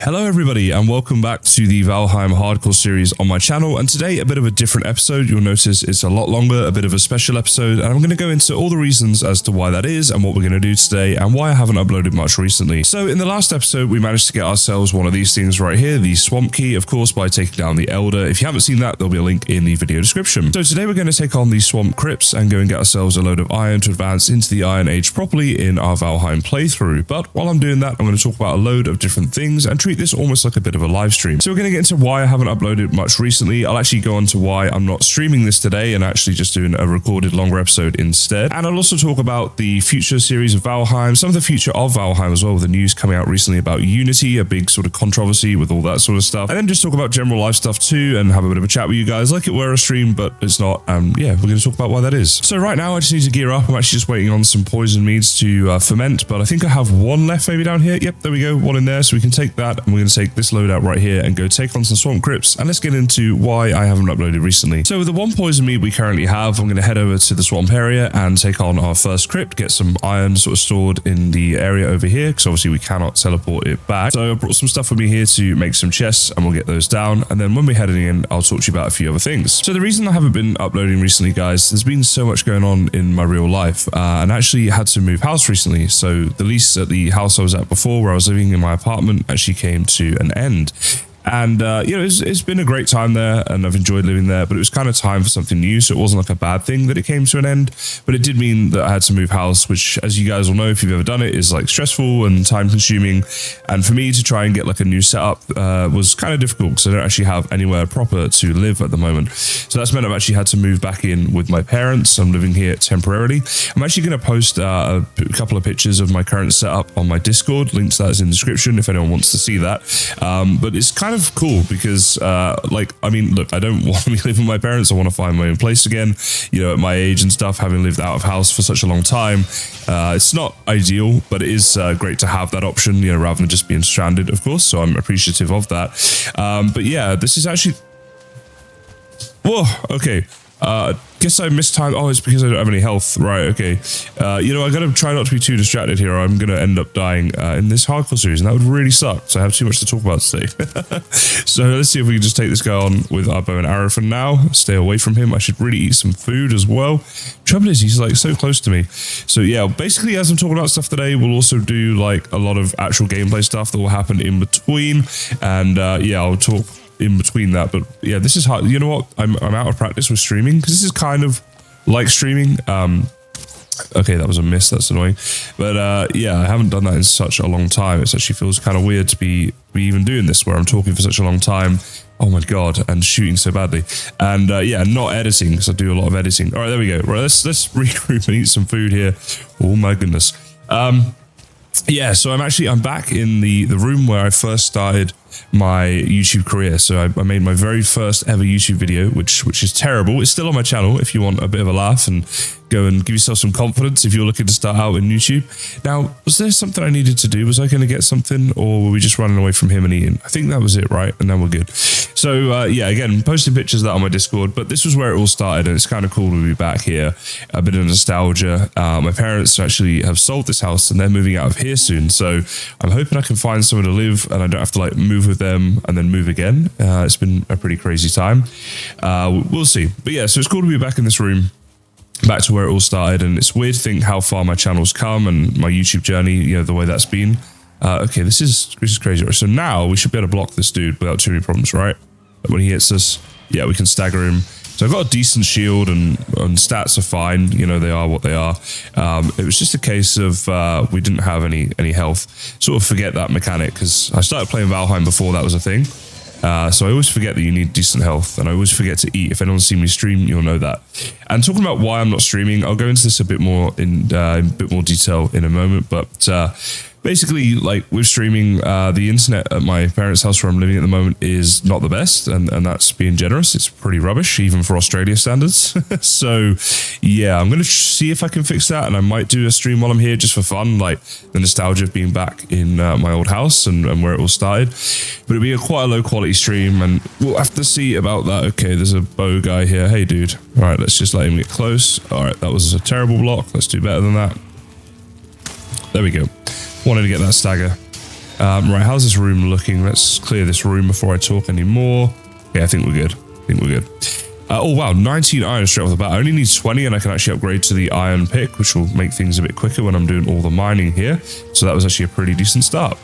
Hello everybody and welcome back to the Valheim hardcore series on my channel, and today a bit of a different episode. You'll notice it's a lot longer, a bit of a special episode, and I'm going to go into all the reasons as to why that is and what we're going to do today and why I haven't uploaded much recently. So in the last episode we managed to get ourselves one of these things right here, the swamp key, of course, by taking down the elder. If you haven't seen that, there'll be a link in the video description. So today we're going to take on the swamp crypts and go and get ourselves a load of iron to advance into the Iron Age properly in our Valheim playthrough. But while I'm doing that, I'm going to talk about a load of different things and treat this almost like a bit of a live stream. So we're going to get into why I haven't uploaded much recently. I'll actually go on to why I'm not streaming this today and actually just doing a recorded longer episode instead. And I'll also talk about the future series of Valheim, some of the future of Valheim as well, with the news coming out recently about Unity, a big sort of controversy with all that sort of stuff. And then just talk about general life stuff too and have a bit of a chat with you guys like it were a stream, but it's not. Yeah, we're going to talk about why that is. So right now I just need to gear up. I'm actually just waiting on some poison meads to ferment, but I think I have one left maybe down here. Yep, there we go, one in there. So we can take that and we're going to take this load out right here and go take on some swamp crypts, and let's get into why I haven't uploaded recently. So with the one poison mead we currently have, I'm going to head over to the swamp area and take on our first crypt, get some iron sort of stored in the area over here because obviously we cannot teleport it back. So I brought some stuff with me here to make some chests and we'll get those down, and then when we're heading in I'll talk to you about a few other things. So the reason I haven't been uploading recently, guys, there's been so much going on in my real life and I actually had to move house recently. So the lease at the house I was at before, where I was living in my apartment, actually came to an end. And, you know, it's been a great time there and I've enjoyed living there, but it was kind of time for something new. So it wasn't like a bad thing that it came to an end, but it did mean that I had to move house, which, as you guys will know, if you've ever done it, is like stressful and time consuming. And for me to try and get like a new setup was kind of difficult because I don't actually have anywhere proper to live at the moment. So that's meant I've actually had to move back in with my parents. I'm living here temporarily. I'm actually going to post a couple of pictures of my current setup on my Discord. Link to that is in the description if anyone wants to see that. But it's kind of cool because like, I mean, look, I don't want to be living with my parents. I want to find my own place again, you know, at my age and stuff, having lived out of house for such a long time. It's not ideal, but it is great to have that option, you know, rather than just being stranded, of course. So I'm appreciative of that. But yeah, this is actually, whoa, okay. Guess I missed time. Oh, it's because I don't have any health. Right, okay. You know, I gotta try not to be too distracted here or I'm gonna end up dying in this hardcore series, and that would really suck. So I have too much to talk about today. So let's see if we can just take this guy on with our bow and arrow for now. Stay away from him. I should really eat some food as well. Trouble is, he's like so close to me. So yeah, basically as I'm talking about stuff today, we'll also do like a lot of actual gameplay stuff that will happen in between. And yeah, I'll talk in between that, but yeah, this is hard. You know what, I'm out of practice with streaming because this is kind of like streaming. Okay, that was a miss, that's annoying, but yeah, I haven't done that in such a long time. It actually feels kind of weird to be even doing this where I'm talking for such a long time, oh my god, and shooting so badly, and yeah, not editing because I do a lot of editing. All right, there we go. Right, let's regroup and eat some food here. Oh my goodness. Yeah, so I'm back in the room where I first started my YouTube career. So I made my very first ever YouTube video, which is terrible. It's still on my channel if you want a bit of a laugh and go and give yourself some confidence if you're looking to start out in YouTube. Now, was there something I needed to do? Was I going to get something, or were we just running away from him and eating? I think that was it, right? And then we're good. So yeah, again, posting pictures of that on my Discord, but this was where it all started, and it's kind of cool to be back here. A bit of nostalgia. My parents actually have sold this house and they're moving out of here soon, so I'm hoping I can find somewhere to live and I don't have to like move with them and then move again. It's been a pretty crazy time. We'll see. But yeah, so it's cool to be back in this room, back to where it all started, and it's weird to think how far my channel's come and my YouTube journey, you know, the way that's been. Okay, this is crazy. So now we should be able to block this dude without too many problems, right? When he hits us, yeah, we can stagger him. So I've got a decent shield and stats are fine. You know, they are what they are. It was just a case of we didn't have any health. Sort of forget that mechanic because I started playing Valheim before that was a thing. So I always forget that you need decent health, and I always forget to eat. If anyone's seen me stream, you'll know that. And talking about why I'm not streaming, I'll go into this a bit more in a bit more detail in a moment, but basically, like with streaming, the internet at my parents' house where I'm living at the moment is not the best, and that's being generous. It's pretty rubbish, even for Australia standards. So yeah, I'm going to see if I can fix that, and I might do a stream while I'm here just for fun, like the nostalgia of being back in my old house and where it all started. But it'll be quite a low quality stream, and we'll have to see about that. Okay, there's a bow guy here. Hey dude. All right, let's just let him get close. All right, that was a terrible block. Let's do better than that. There we go. Wanted to get that stagger. Right, how's this room looking? Let's clear this room before I talk anymore. Yeah, I think we're good. Oh wow, 19 iron straight off the bat. I only need 20 and I can actually upgrade to the iron pick, which will make things a bit quicker when I'm doing all the mining here. So that was actually a pretty decent start.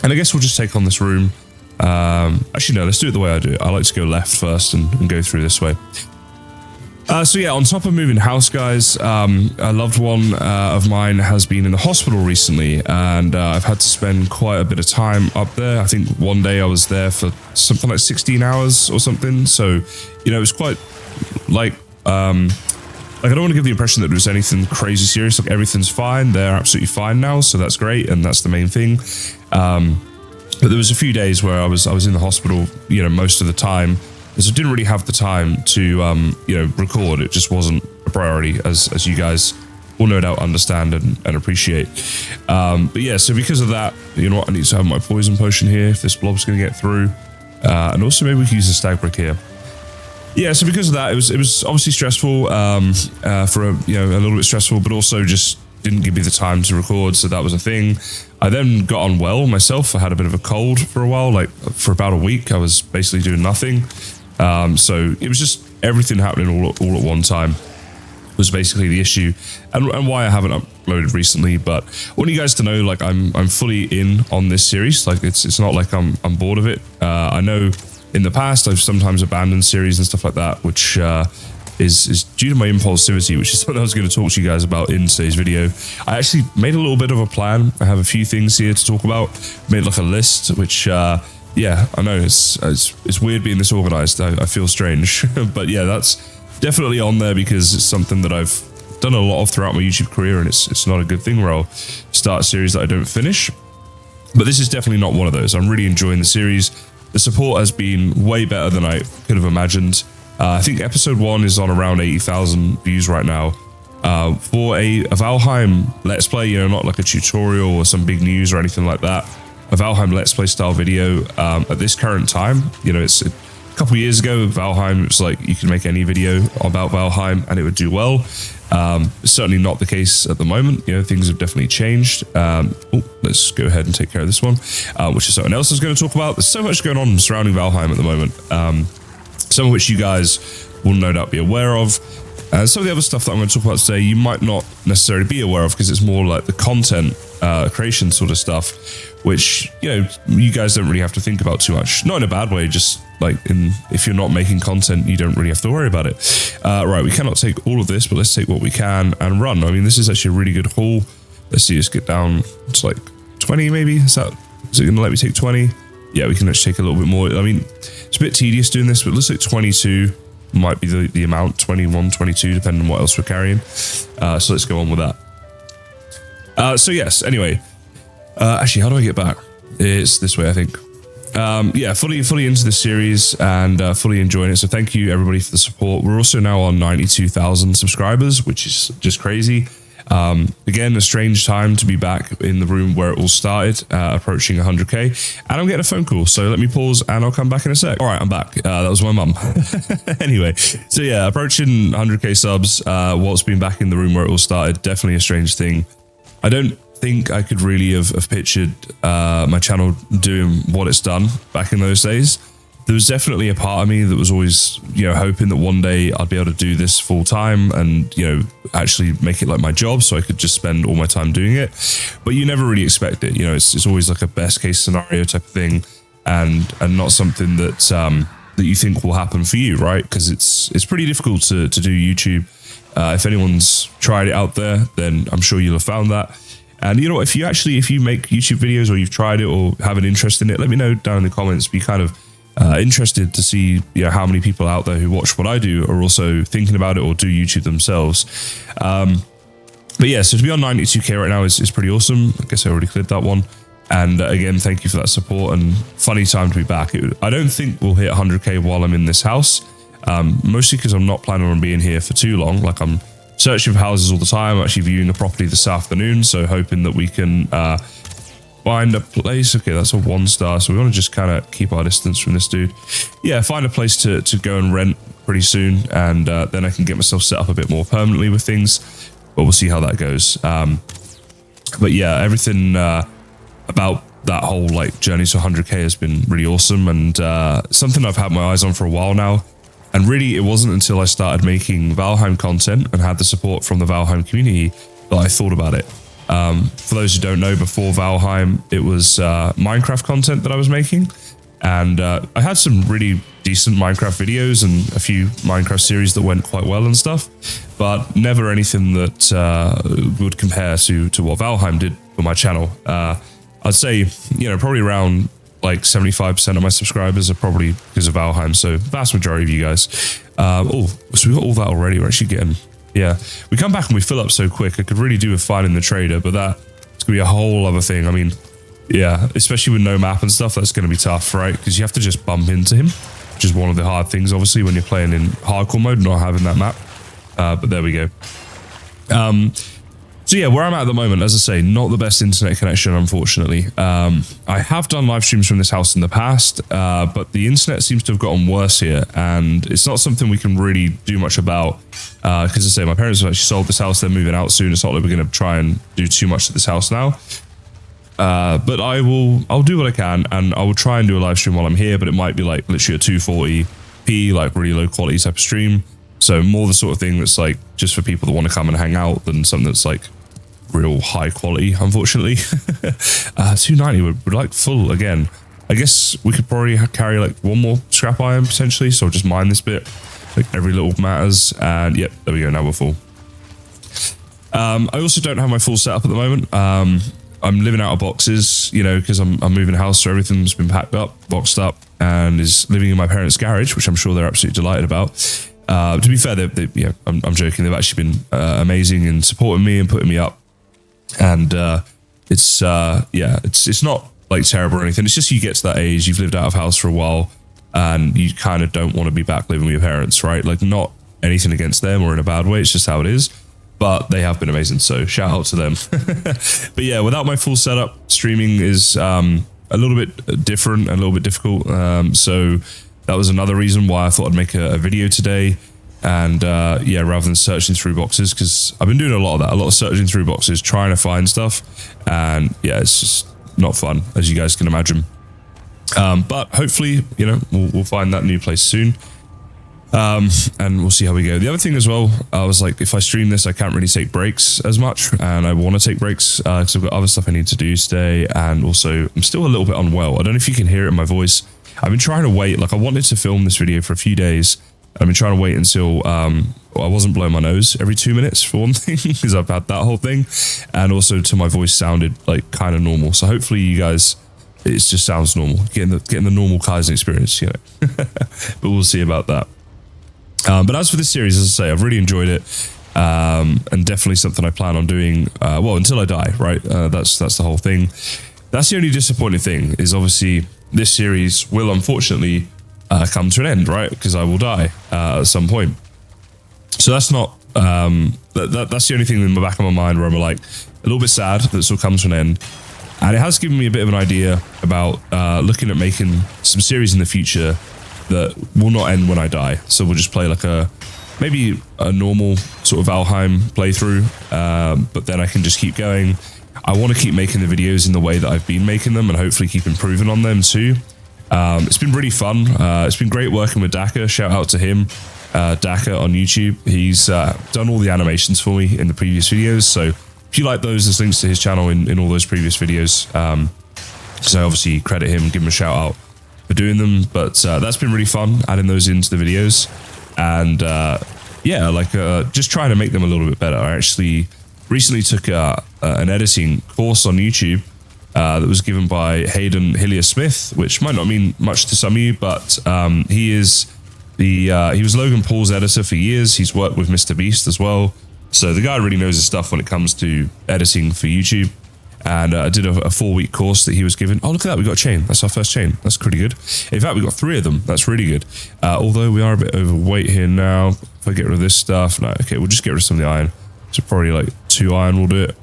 And I guess we'll just take on this room. Actually, no, let's do it the way I do it. I like to go left first and go through this way. So yeah, on top of moving house, guys, a loved one of mine has been in the hospital recently, and I've had to spend quite a bit of time up there. I think one day I was there for something like 16 hours or something. So, you know, it was quite like I don't want to give the impression that there's anything crazy serious. Like everything's fine. They're absolutely fine now, so that's great, and that's the main thing. But there was a few days where I was in the hospital, you know, most of the time. So I didn't really have the time to, you know, record. It just wasn't a priority, as you guys will no doubt understand and appreciate. But yeah, so because of that, you know what, I need to have my poison potion here if this blob's going to get through. And also maybe we can use the stag brick here. Yeah, so because of that, it was obviously stressful, for a little bit stressful, but also just didn't give me the time to record, so that was a thing. I then got on well myself. I had a bit of a cold for a while, like for about a week. I was basically doing nothing. So it was just everything happening all at one time was basically the issue, and why I haven't uploaded recently. But I want you guys to know, like, I'm fully in on this series. Like it's not like I'm bored of it. I know in the past I've sometimes abandoned series and stuff like that, which is due to my impulsivity, which is what I was going to talk to you guys about in today's video. I actually made a little bit of a plan. I have a few things here to talk about. Made like a list, which yeah, I know it's weird being this organized. I feel strange, but yeah, that's definitely on there because it's something that I've done a lot of throughout my YouTube career, and it's not a good thing where I'll start a series that I don't finish. But this is definitely not one of those. I'm really enjoying the series. The support has been way better than I could have imagined. I think episode 1 is on around 80,000 views right now. For a Valheim Let's Play, you know, not like a tutorial or some big news or anything like that. A Valheim Let's Play style video at this current time, you know, it's a couple of years ago, Valheim, it was like you could make any video about Valheim and it would do well. Certainly not the case at the moment. You know, things have definitely changed. Let's go ahead and take care of this one, which is something else I was going to talk about. There's so much going on surrounding Valheim at the moment, some of which you guys will no doubt be aware of. And some of the other stuff that I'm going to talk about today, you might not necessarily be aware of because it's more like the content creation sort of stuff, which, you know, you guys don't really have to think about too much. Not in a bad way, just like if you're not making content, you don't really have to worry about it. Right, we cannot take all of this, but let's take what we can and run. I mean, this is actually a really good haul. Let's see, let's get down to like 20 maybe. Is it going to let me take 20? Yeah, we can actually take a little bit more. I mean, it's a bit tedious doing this, but it looks like 22 might be the amount, 21, 22, depending on what else we're carrying. So let's go on with that. So yes, anyway, actually, how do I get back? It's this way, I think. Yeah, fully into this series and fully enjoying it. So thank you everybody for the support. We're also now on 92,000 subscribers, which is just crazy. Again, a strange time to be back in the room where it all started, approaching 100k, and I'm getting a phone call, so let me pause and I'll come back in a sec. All right, I'm back. That was my mum. Anyway, so yeah, approaching 100k subs, whilst being back in the room where it all started, definitely a strange thing. I don't think I could really have pictured my channel doing what it's done back in those days. There was definitely a part of me that was always, you know, hoping that one day I'd be able to do this full time and, you know, actually make it like my job so I could just spend all my time doing it. But you never really expect it. You know, it's always like a best case scenario type of thing, and not something that that you think will happen for you, right? Because it's pretty difficult to do YouTube. If anyone's tried it out there, then I'm sure you'll have found that. And you know, if you make YouTube videos or you've tried it or have an interest in it, let me know down in the comments. Be kind of interested to see, you know, how many people out there who watch what I do are also thinking about it or do YouTube themselves. But yeah, so to be on 92k right now is pretty awesome. I guess I already cleared that one. And again, thank you for that support and funny time to be back. I don't think we'll hit 100k while I'm in this house, mostly because I'm not planning on being here for too long. Like, I'm searching for houses all the time. I'm actually viewing the property this afternoon, so hoping that we can find a place. Okay, that's a 1-star, so we want to just kind of keep our distance from this dude. Yeah, find a place to go and rent pretty soon, and then I can get myself set up a bit more permanently with things, but we'll see how that goes. But yeah, everything about that whole like journey to 100k has been really awesome, and something I've had my eyes on for a while now. And really, it wasn't until I started making Valheim content and had the support from the Valheim community that I thought about it. For those who don't know, before Valheim, it was Minecraft content that I was making. And I had some really decent Minecraft videos and a few Minecraft series that went quite well and stuff, but never anything that would compare to what Valheim did for my channel. I'd say, probably around like 75% of my subscribers are probably because of Valheim, so vast majority of you guys. So we got all that already. We're actually getting, we come back and we fill up so quick. I could really do with finding the trader, but that's gonna be a whole other thing. I mean, yeah, especially with no map and stuff, that's going to be tough, right? Because you have to just bump into him, which is one of the hard things, obviously, when you're playing in hardcore mode, not having that map. But there we go. So yeah, where I'm at the moment, as I say, not the best internet connection, unfortunately. I have done live streams from this house in the past, but the internet seems to have gotten worse here, and it's not something we can really do much about. Because as I say, my parents have actually sold this house, they're moving out soon. It's not like we're going to try and do too much to this house now. But I'll do what I can, and I will try and do a live stream while I'm here, but it might be like literally a 240p, like really low quality type of stream. So more the sort of thing that's like just for people that want to come and hang out than something that's like real high quality, unfortunately. 290 would like full again. I guess we could probably carry like one more scrap iron potentially, so I'll just mine this bit. Like every little matters, and yep, there we go, now we're full. I also don't have my full setup at the moment. I'm living out of boxes, because I'm moving house, so everything's been packed up, boxed up, and is living in my parents' garage, which I'm sure they're absolutely delighted about. To be fair, I'm joking. They've actually been amazing in supporting me and putting me up, and it's not like terrible or anything. It's just you get to that age, you've lived out of house for a while, and you kind of don't want to be back living with your parents, right? Like, not anything against them or in a bad way. It's just how it is. But they have been amazing, so shout out to them. But yeah, without my full setup, streaming is a little bit different, a little bit difficult. So that was another reason why I thought I'd make a video today. And rather than searching through boxes, because I've been doing a lot of that, a lot of searching through boxes, trying to find stuff. And yeah, it's just not fun, as you guys can imagine. But hopefully, we'll find that new place soon. And we'll see how we go. The other thing as well, I was like, if I stream this, I can't really take breaks as much, and I want to take breaks because I've got other stuff I need to do today, and also I'm still a little bit unwell. I don't know if you can hear it in my voice. I've been trying to wait, like I wanted to film this video for a few days. I've been trying to wait until I wasn't blowing my nose every 2 minutes, for one thing, because I've had that whole thing, and also till my voice sounded like kind of normal. So hopefully you guys, it just sounds normal, getting the normal Kaizen experience, but we'll see about that. But as for this series, as I say, I've really enjoyed it, and definitely something I plan on doing, until I die, right? That's the whole thing. That's the only disappointing thing, is obviously this series will unfortunately come to an end, right? Because I will die at some point. So that's not, that's the only thing in the back of my mind where I'm like a little bit sad that this will come to an end. And it has given me a bit of an idea about looking at making some series in the future that will not end when I die. So we'll just play like maybe a normal sort of Valheim playthrough, but then I can just keep going. I want to keep making the videos in the way that I've been making them, and hopefully keep improving on them too. It's been really fun. It's been great working with Daka. Shout out to him, Daka on YouTube. He's done all the animations for me in the previous videos. So if you like those, there's links to his channel in all those previous videos. So obviously credit him, give him a shout out for doing them, but that's been really fun, adding those into the videos, and just trying to make them a little bit better. I actually recently took an editing course on YouTube that was given by Hayden Hillier Smith, which might not mean much to some of you, but he was Logan Paul's editor for years. He's worked with Mr. Beast as well, so the guy really knows his stuff when it comes to editing for YouTube. And I did a 4-week course that he was given. Oh, look at that. We got a chain. That's our first chain. That's pretty good. In fact, we got 3 of them. That's really good. Although we are a bit overweight here now. If I get rid of this stuff. No, okay. We'll just get rid of some of the iron. So probably like 2 iron will do it.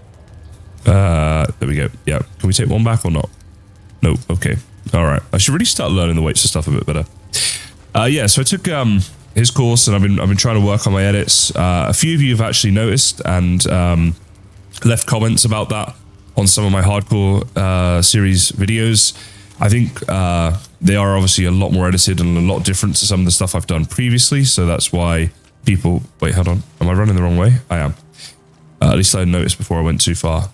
There we go. Yeah. Can we take 1 back or not? No. Okay. All right. I should really start learning the weights and stuff a bit better. So I took his course, and I've been trying to work on my edits. A few of you have actually noticed and left comments about that. on some of my hardcore series videos. I think they are obviously a lot more edited and a lot different to some of the stuff I've done previously. So that's why people... Wait, hold on. Am I running the wrong way? I am. At least I noticed before I went too far.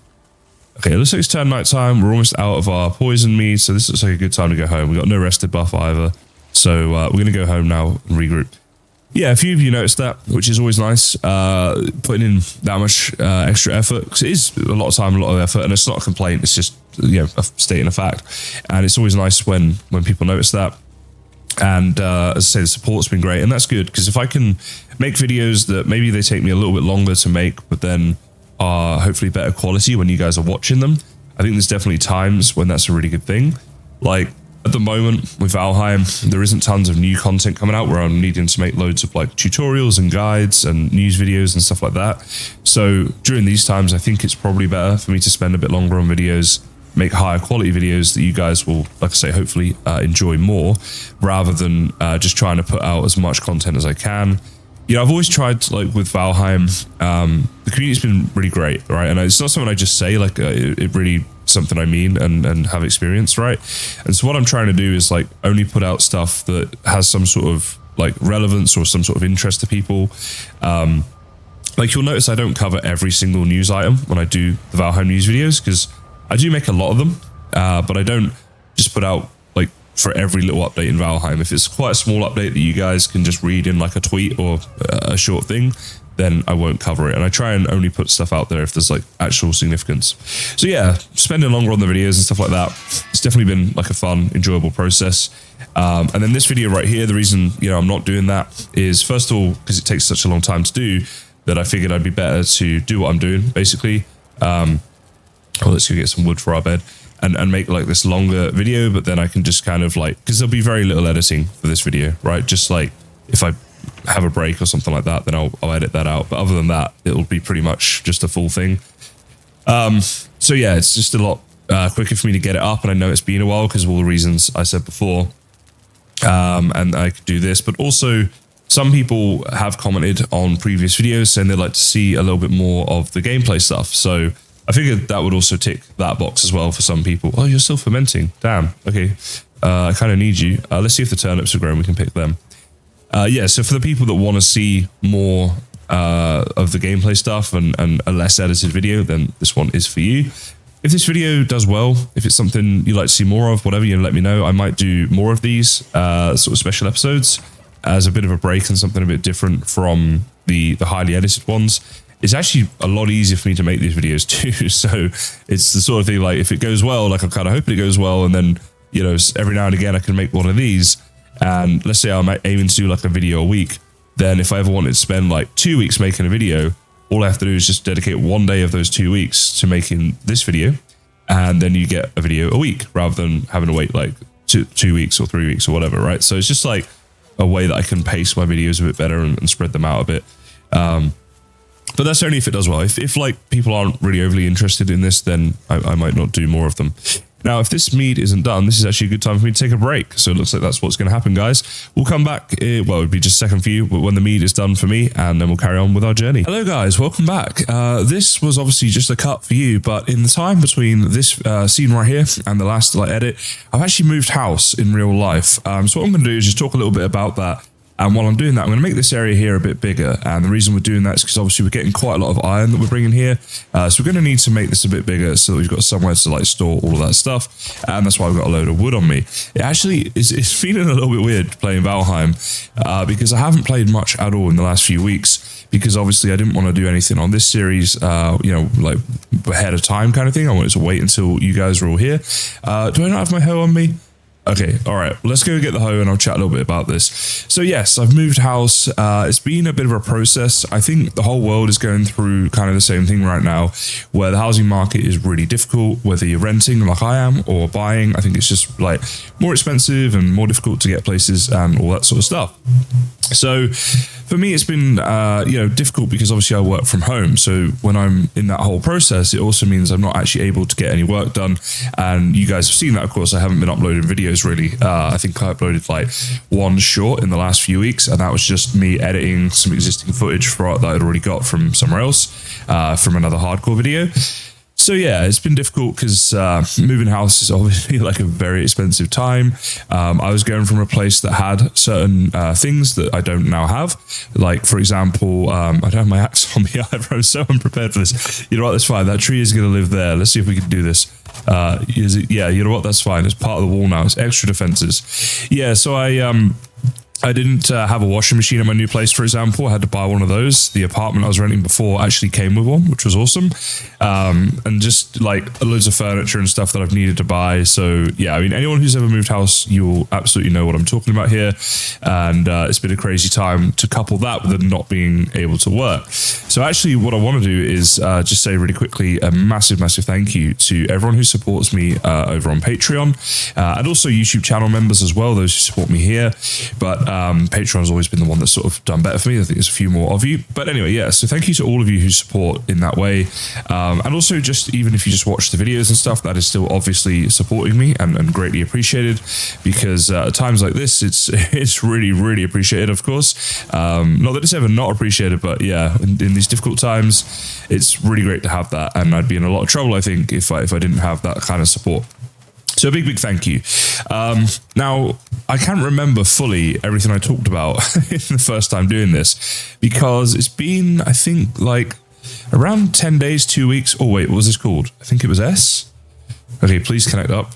Okay, it looks like it's turned nighttime. We're almost out of our poison mead, so this looks like a good time to go home. We got no rested buff either. So we're going to go home now and regroup. Yeah, a few of you noticed that, which is always nice. Putting in that much extra effort, because it is a lot of time, a lot of effort, and it's not a complaint. It's just, you know, stating a fact. And it's always nice when people notice that. And as I say, the support's been great, and that's good, because if I can make videos that maybe they take me a little bit longer to make, but then are hopefully better quality when you guys are watching them, I think there's definitely times when that's a really good thing. Like, at the moment with Valheim, there isn't tons of new content coming out where I'm needing to make loads of like tutorials and guides and news videos and stuff like that. So during these times, I think it's probably better for me to spend a bit longer on videos, make higher quality videos that you guys will, like I say, hopefully enjoy more, rather than just trying to put out as much content as I can. You know, I've always tried, like with Valheim, the community's been really great, right? And it's not something I just say, like it really something I mean and have experience, right? And so what I'm trying to do is like only put out stuff that has some sort of like relevance or some sort of interest to people. Like you'll notice I don't cover every single news item when I do the Valheim news videos, because I do make a lot of them, but I don't just put out like for every little update in Valheim. If it's quite a small update that you guys can just read in like a tweet or a short thing, then I won't cover it. And I try and only put stuff out there if there's like actual significance. So yeah, spending longer on the videos and stuff like that, it's definitely been like a fun, enjoyable process. And then this video right here, the reason, you know, I'm not doing that is, first of all, because it takes such a long time to do, that I figured I'd be better to do what I'm doing, basically. Well, let's go get some wood for our bed and make like this longer video, but then I can just kind of like, because there'll be very little editing for this video, right? Just like if I have a break or something like that, then I'll edit that out. But other than that, it'll be pretty much just a full thing. So yeah, it's just a lot quicker for me to get it up. And I know it's been a while because of all the reasons I said before. And I could do this, but also some people have commented on previous videos saying they'd like to see a little bit more of the gameplay stuff. So I figured that would also tick that box as well for some people. Oh, you're still fermenting. Damn. Okay. I kind of need you. Let's see if the turnips are grown. We can pick them. Yeah, so for the people that want to see more of the gameplay stuff and a less edited video, then this one is for you. If this video does well, if it's something you'd like to see more of, whatever, you let me know. I might do more of these sort of special episodes as a bit of a break and something a bit different from the highly edited ones. It's actually a lot easier for me to make these videos too. So it's the sort of thing, like if it goes well, like I'm kind of hoping it goes well, and then, you know, every now and again I can make one of these. And let's say I'm aiming to do like a video a week, then if I ever wanted to spend like 2 weeks making a video, all I have to do is just dedicate one day of those 2 weeks to making this video, and then you get a video a week rather than having to wait like two weeks or 3 weeks or whatever, right? So it's just like a way that I can pace my videos a bit better and spread them out a bit. But that's only if it does well. If like people aren't really overly interested in this, then I might not do more of them. Now, if this mead isn't done, this is actually a good time for me to take a break. So it looks like that's what's going to happen, guys. We'll come back, well, it would be just a second for you, but when the mead is done for me, and then we'll carry on with our journey. Hello, guys. Welcome back. This was obviously just a cut for you, but in the time between this scene right here and the last edit, I've actually moved house in real life. So what I'm going to do is just talk a little bit about that. And while I'm doing that, I'm going to make this area here a bit bigger. And the reason we're doing that is because obviously we're getting quite a lot of iron that we're bringing here. So we're going to need to make this a bit bigger so that we've got somewhere to like store all of that stuff. And that's why I've got a load of wood on me. It actually is feeling a little bit weird playing Valheim because I haven't played much at all in the last few weeks, because obviously I didn't want to do anything on this series, you know, like ahead of time kind of thing. I wanted to wait until you guys were all here. Do I not have my hoe on me? Okay, all right, let's go get the hoe and I'll chat a little bit about this. So yes, I've moved house. It's been a bit of a process. I think the whole world is going through kind of the same thing right now, where the housing market is really difficult, whether you're renting like I am or buying. I think it's just like more expensive and more difficult to get places and all that sort of stuff. So for me, it's been, you know, difficult because obviously I work from home. So when I'm in that whole process, it also means I'm not actually able to get any work done. And you guys have seen that, of course. I haven't been uploading videos really. I think I uploaded like one short in the last few weeks, and that was just me editing some existing footage that I'd already got from somewhere else, from another hardcore video. So So yeah, it's been difficult because moving house is obviously like a very expensive time. I was going from a place that had certain things that I don't now have. Like, for example, I don't have my axe on me either. I'm so unprepared for this. You know what, that's fine. That tree is going to live there. Let's see if we can do this. Yeah, you know what, that's fine. It's part of the wall now. It's extra defenses. Yeah, so I didn't have a washing machine at my new place, for example. I had to buy one of those. The apartment I was renting before actually came with one, which was awesome. And just like loads of furniture and stuff that I've needed to buy. So yeah, I mean, anyone who's ever moved house, you'll absolutely know what I'm talking about here. And it's been a crazy time to couple that with it not being able to work. So actually what I want to do is just say really quickly a massive, massive thank you to everyone who supports me over on Patreon and also YouTube channel members as well, those who support me here. But Patreon's always been the one that's sort of done better for me. I think there's a few more of you. But anyway, yeah, so thank you to all of you who support in that way. And also just even if you just watch the videos and stuff, that is still obviously supporting me and greatly appreciated, because at times like this, it's really, really appreciated, of course. Not that it's ever not appreciated, but yeah, in these difficult times, it's really great to have that. And I'd be in a lot of trouble, I think, if I didn't have that kind of support. So a big, big thank you. Now, I can't remember fully everything I talked about in the first time doing this, because it's been, I think, like around 10 days, 2 weeks. Oh, wait, what was this called? I think it was S. Okay, please connect up.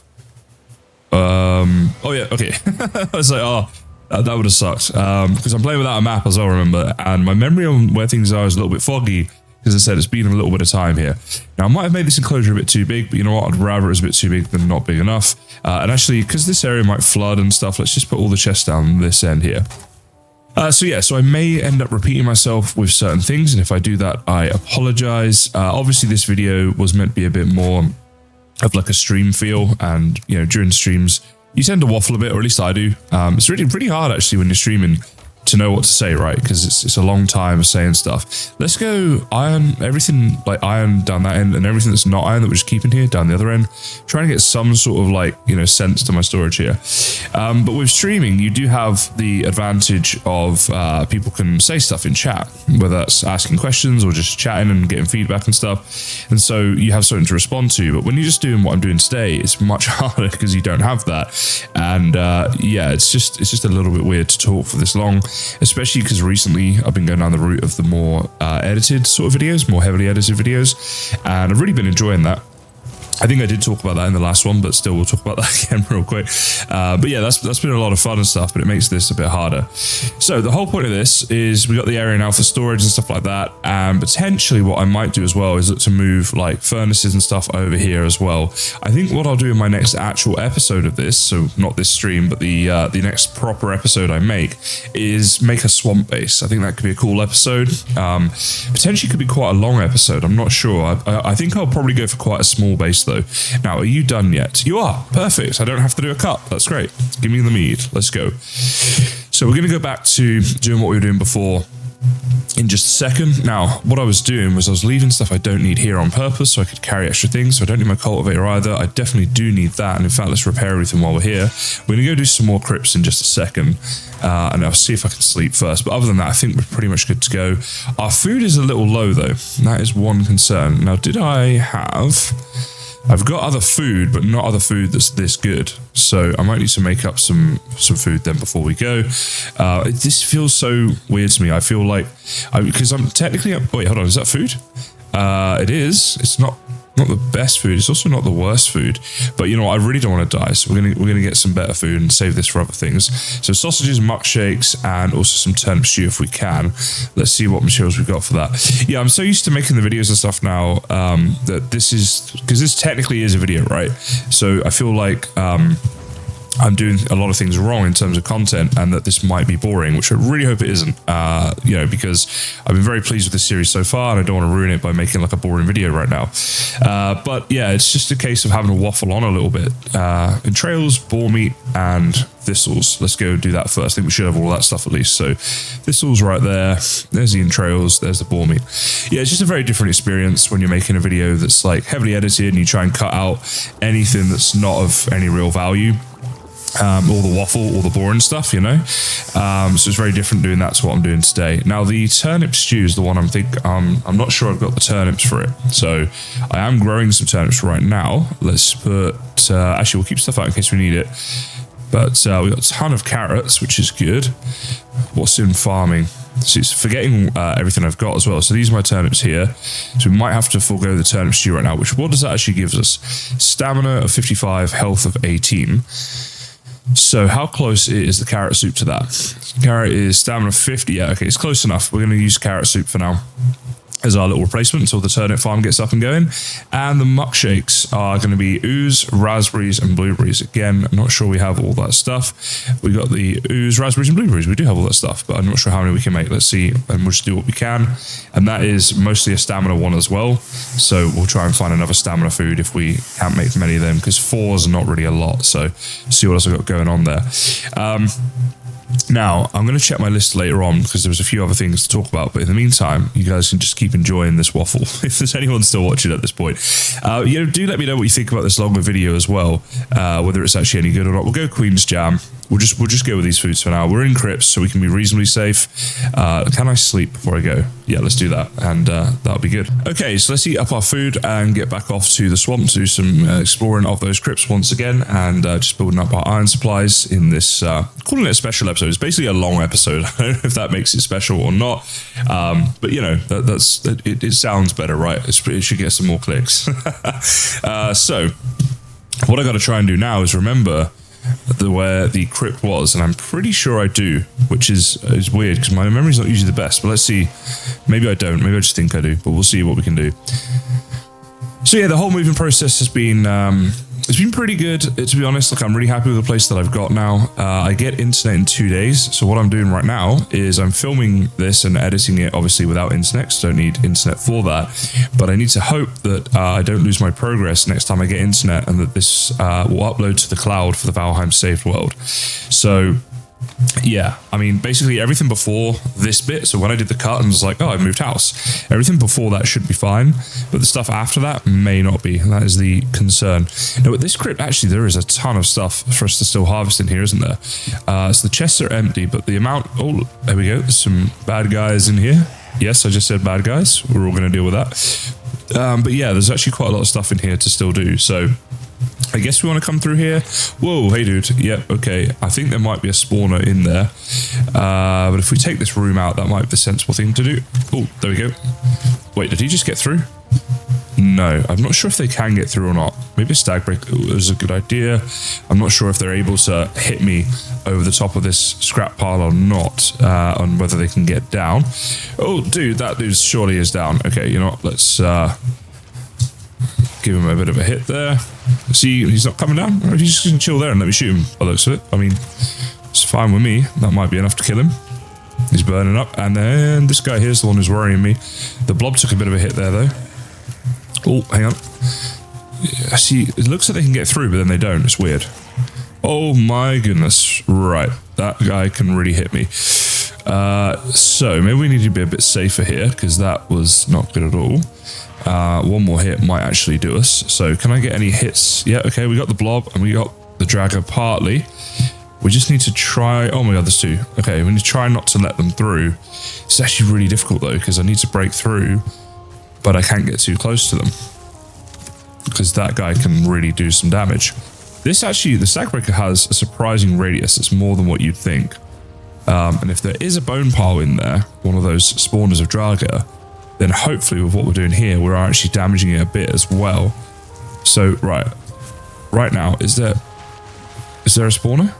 Oh, yeah, okay. I was like, oh, that would have sucked. Because I'm playing without a map, as I remember, and my memory on where things are is a little bit foggy. As I said, it's been a little bit of time here. Now, I might have made this enclosure a bit too big, but you know what? I'd rather it was a bit too big than not big enough. And actually, because this area might flood and stuff, let's just put all the chests down this end here. So I may end up repeating myself with certain things, and if I do that, I apologize. Obviously, this video was meant to be a bit more of like a stream feel, and you know, during streams, you tend to waffle a bit, or at least I do. It's really pretty hard actually when you're streaming to know what to say, right? Because it's a long time of saying stuff. Let's go iron everything, like iron down that end, and everything that's not iron that we're just keeping here down the other end. Trying to get some sort of like, you know, sense to my storage here. But with streaming, you do have the advantage of people can say stuff in chat, whether that's asking questions or just chatting and getting feedback and stuff. And so you have something to respond to. But when you're just doing what I'm doing today, it's much harder because you don't have that. And yeah, it's just a little bit weird to talk for this long. Especially because recently I've been going down the route of the more edited sort of videos, more heavily edited videos, and I've really been enjoying that. I think I did talk about that in the last one, but still we'll talk about that again real quick. But yeah, that's been a lot of fun and stuff, but it makes this a bit harder. So the whole point of this is we got the area now for storage and stuff like that, and potentially what I might do as well is look to move like furnaces and stuff over here as well. I think what I'll do in my next actual episode of this, so not this stream, but the next proper episode I make, is make a swamp base. I think that could be a cool episode. Potentially could be quite a long episode. I'm not sure. I think I'll probably go for quite a small base though. Now, are you done yet? You are. Perfect. I don't have to do a cup. That's great. Give me the mead. Let's go. So we're going to go back to doing what we were doing before in just a second. Now, what I was doing was I was leaving stuff I don't need here on purpose so I could carry extra things. So I don't need my cultivator either. I definitely do need that. And in fact, let's repair everything while we're here. We're going to go do some more crypts in just a second. And I'll see if I can sleep first. But other than that, I think we're pretty much good to go. Our food is a little low though. That is one concern. Now, did I have... I've got other food, but not other food that's this good. So I might need to make up some food then before we go. This feels so weird to me. I feel like, because I'm technically, wait, hold on, is that food? It is. It's not the best food. It's also not the worst food. But you know what? I really don't want to die. So we're gonna get some better food and save this for other things. So sausages, muck shakes, and also some turnip stew if we can. Let's see what materials we've got for that. Yeah, I'm so used to making the videos and stuff now that this is, because this technically is a video, right? So I feel like I'm doing a lot of things wrong in terms of content, and that this might be boring, which I really hope it isn't, you know, because I've been very pleased with this series so far, and I don't want to ruin it by making like a boring video right now. But yeah, it's just a case of having to waffle on a little bit. Entrails, boar meat, and thistles. Let's go do that first. I think we should have all that stuff at least. So thistles right there. There's the entrails. There's the boar meat. Yeah, it's just a very different experience when you're making a video that's like heavily edited and you try and cut out anything that's not of any real value. all the waffle, all the boring stuff, you know. So it's very different doing that to what I'm doing today. Now the turnip stew is the one I'm not sure I've got the turnips for it. So I am growing some turnips right now. Let's put, actually we'll keep stuff out in case we need it. But we've got a ton of carrots, which is good. What's in farming? So it's forgetting everything I've got as well. So these are my turnips here. So we might have to forego the turnip stew right now, which what does that actually give us? Stamina of 55, health of 18. So how close is the carrot soup to that? Carrot is stamina 50. Yeah, okay, it's close enough. We're going to use carrot soup for now as our little replacement until the turnip farm gets up and going. And the muck shakes are going to be ooze, raspberries, and blueberries. Again, I'm not sure we have all that stuff. We got the ooze, raspberries, and blueberries. We do have all that stuff, but I'm not sure how many we can make. Let's see, and we'll just do what we can. And that is mostly a stamina one as well. So we'll try and find another stamina food if we can't make many of them, because 4 is not really a lot. So see what else I've got going on there. Now, I'm going to check my list later on because there's a few other things to talk about. But in the meantime, you guys can just keep enjoying this waffle. If there's anyone still watching at this point, do let me know what you think about this longer video as well, whether it's actually any good or not. We'll go Queen's Jam. We'll just go with these foods for now. We're in crypts, so we can be reasonably safe. Can I sleep before I go? Yeah, let's do that, and that'll be good. Okay, so let's eat up our food and get back off to the swamp to do some exploring of those crypts once again, and just building up our iron supplies in this, calling it a special episode. It's basically a long episode. I don't know if that makes it special or not, but you know, it sounds better, right? It should get some more clicks. So what I got to try and do now is remember where the crypt was, and I'm pretty sure I do, which is weird because my memory's not usually the best, but let's see. Maybe I don't, maybe I just think I do, but we'll see what we can do. So yeah, the whole moving process has been it's been pretty good, to be honest. Like, I'm really happy with the place that I've got now. I get internet in 2 days, so what I'm doing right now is I'm filming this and editing it, obviously without internet, because I don't need internet for that. But I need to hope that I don't lose my progress next time I get internet, and that this will upload to the cloud for the Valheim saved world. So yeah, I mean, basically everything before this bit, so when I did the cut and was like, oh, I moved house, everything before that should be fine, but the stuff after that may not be, and that is the concern. Now, with this crypt, actually, there is a ton of stuff for us to still harvest in here, isn't there? So the chests are empty, but the amount, oh, there we go, there's some bad guys in here. Yes, I just said bad guys. We're all going to deal with that. But yeah, there's actually quite a lot of stuff in here to still do, so I guess we want to come through here. Whoa, hey dude. Yep, okay. I think there might be a spawner in there. But if we take this room out, that might be the sensible thing to do. Oh, there we go. Wait, did he just get through? No, I'm not sure if they can get through or not. Maybe a stag break is a good idea. I'm not sure if they're able to hit me over the top of this scrap pile or not, on whether they can get down. Oh, dude, that dude surely is down. Okay, you know what? Let's give him a bit of a hit there. See, he's not coming down. Or if he's just going to chill there and let me shoot him, by the looks of it. I mean, it's fine with me. That might be enough to kill him. He's burning up. And then this guy here's the one who's worrying me. The blob took a bit of a hit there, though. Oh, hang on. Yeah, see, it looks like they can get through, but then they don't. It's weird. Oh my goodness. Right. That guy can really hit me. So maybe we need to be a bit safer here, because that was not good at all. One more hit might actually do us. So can I get any hits? Yeah, okay, we got the blob and we got the dragger partly. We just need to try... Oh my god, there's two. Okay, we need to try not to let them through. It's actually really difficult though, because I need to break through, but I can't get too close to them, because that guy can really do some damage. This actually, the Stagbreaker has a surprising radius. It's more than what you'd think. And if there is a bone pile in there, one of those spawners of Draga, then hopefully with what we're doing here, we're actually damaging it a bit as well. So, right now, is there a spawner?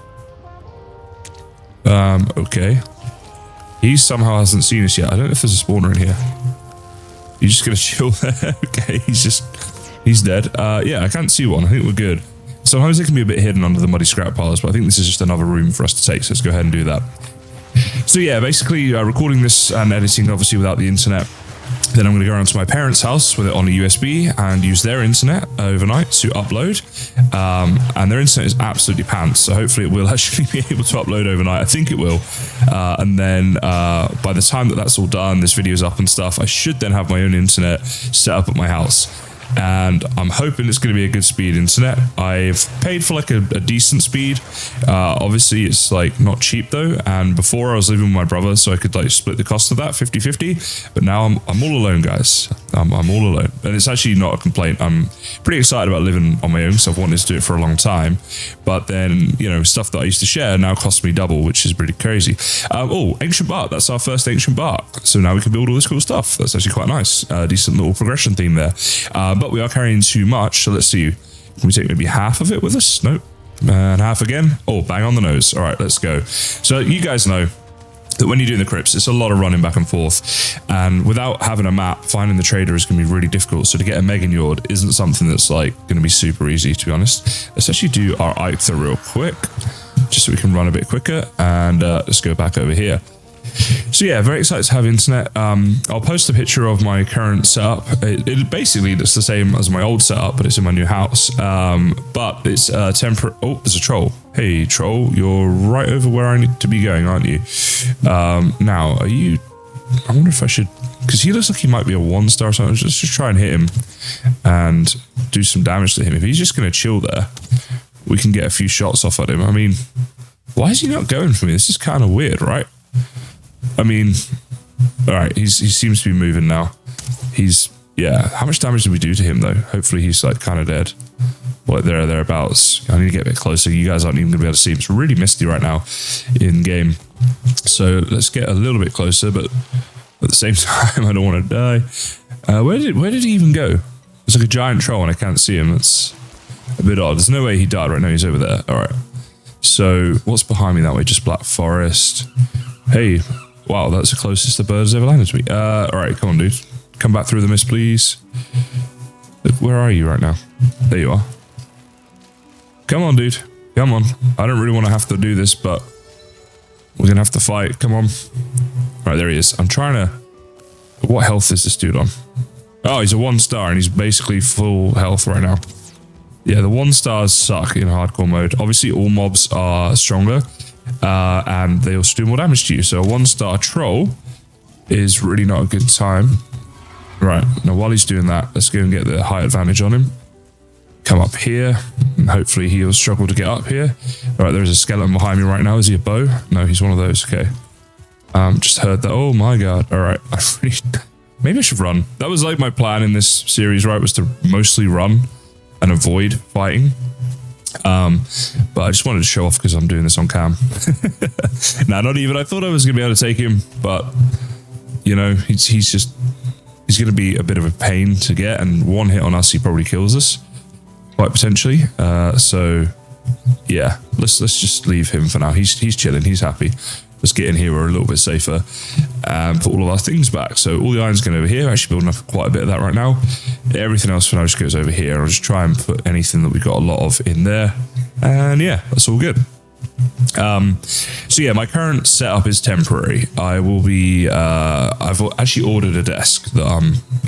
Okay. He somehow hasn't seen us yet. I don't know if there's a spawner in here. You're just gonna chill there? Okay, he's dead. Yeah, I can't see one. I think we're good. Sometimes it can be a bit hidden under the muddy scrap piles, but I think this is just another room for us to take, so let's go ahead and do that. So yeah, basically recording this and editing obviously without the internet. Then I'm going to go around to my parents' house with it on a USB and use their internet overnight to upload. And their internet is absolutely pants, so hopefully it will actually be able to upload overnight. I think it will. And then by the time that that's all done, this video's up and stuff, I should then have my own internet set up at my house. and I'm hoping it's going to be a good speed internet. I've paid for like a decent speed. Obviously it's like not cheap though, and before I was living with my brother, so I could like split the cost of that 50-50, but now I'm all alone, guys. I'm all alone, and it's actually not a complaint. I'm pretty excited about living on my own, so I've wanted to do it for a long time, but then, you know, stuff that I used to share now costs me double, which is pretty crazy. Oh, ancient bark. That's our first ancient bark, so now we can build all this cool stuff. That's actually quite nice. Decent little progression theme there, but we are carrying too much, so let's see, can we take maybe half of it with us? Nope. And half again. Oh, bang on the nose. All right, let's go. So you guys know that when you're doing the crypts, it's a lot of running back and forth, and without having a map, finding the trader is going to be really difficult. So to get a Megan Yord isn't something that's like going to be super easy, to be honest. Let's actually do our Ep4 real quick, just so we can run a bit quicker, and let's go back over here. So yeah, very excited to have internet. I'll post a picture of my current setup. It basically looks the same as my old setup, but it's in my new house. But it's temporary. Oh, there's a troll. Hey, troll, you're right over where I need to be going, aren't you? Now, are you... I wonder if I should... Because he looks like he might be a 1-star or something. Let's just try and hit him and do some damage to him. If he's just going to chill there, we can get a few shots off at him. I mean, why is he not going for me? This is kind of weird, right? I mean, all right, he seems to be moving now. Yeah, how much damage did we do to him, though? Hopefully he's, like, kind of dead. Like, thereabouts. I need to get a bit closer. You guys aren't even going to be able to see him. It's really misty right now in game. So let's get a little bit closer, but at the same time, I don't want to die. Where did he even go? It's like a giant troll, and I can't see him. That's a bit odd. There's no way he died right now. He's over there. All right. So what's behind me that way? Just Black Forest. Hey. Wow, that's the closest the bird has ever landed to me. All right, come on, dude. Come back through the mist, please. Look, where are you right now? There you are. Come on, dude. Come on. I don't really want to have to do this, but we're going to have to fight. Come on. Right, there he is. I'm trying to... What health is this dude on? Oh, he's a 1-star, and he's basically full health right now. Yeah, the 1-stars suck in hardcore mode. Obviously, all mobs are stronger. And they also do more damage to you. So a 1-star troll is really not a good time. Right, now while he's doing that, let's go and get the high advantage on him. Come up here, and hopefully he'll struggle to get up here. All right, there's a skeleton behind me right now. Is he a bow? No, he's one of those. Okay. Just heard that. Oh my god. All right, maybe I should run. That was like my plan in this series, right? Was to mostly run and avoid fighting. But I just wanted to show off because I'm doing this on cam. Nah, not even. I thought I was going to be able to take him, but, you know, he's going to be a bit of a pain to get, and one hit on us, he probably kills us, quite potentially. So, yeah, let's just leave him for now. He's chilling. He's happy. Let's get in here. We're a little bit safer, and put all of our things back. So all the iron's going over here. Actually building up quite a bit of that right now. Everything else for now just goes over here. I'll just try and put anything that we've got a lot of in there. And yeah, that's all good. So yeah, my current setup is temporary. I will be, I've actually ordered a desk that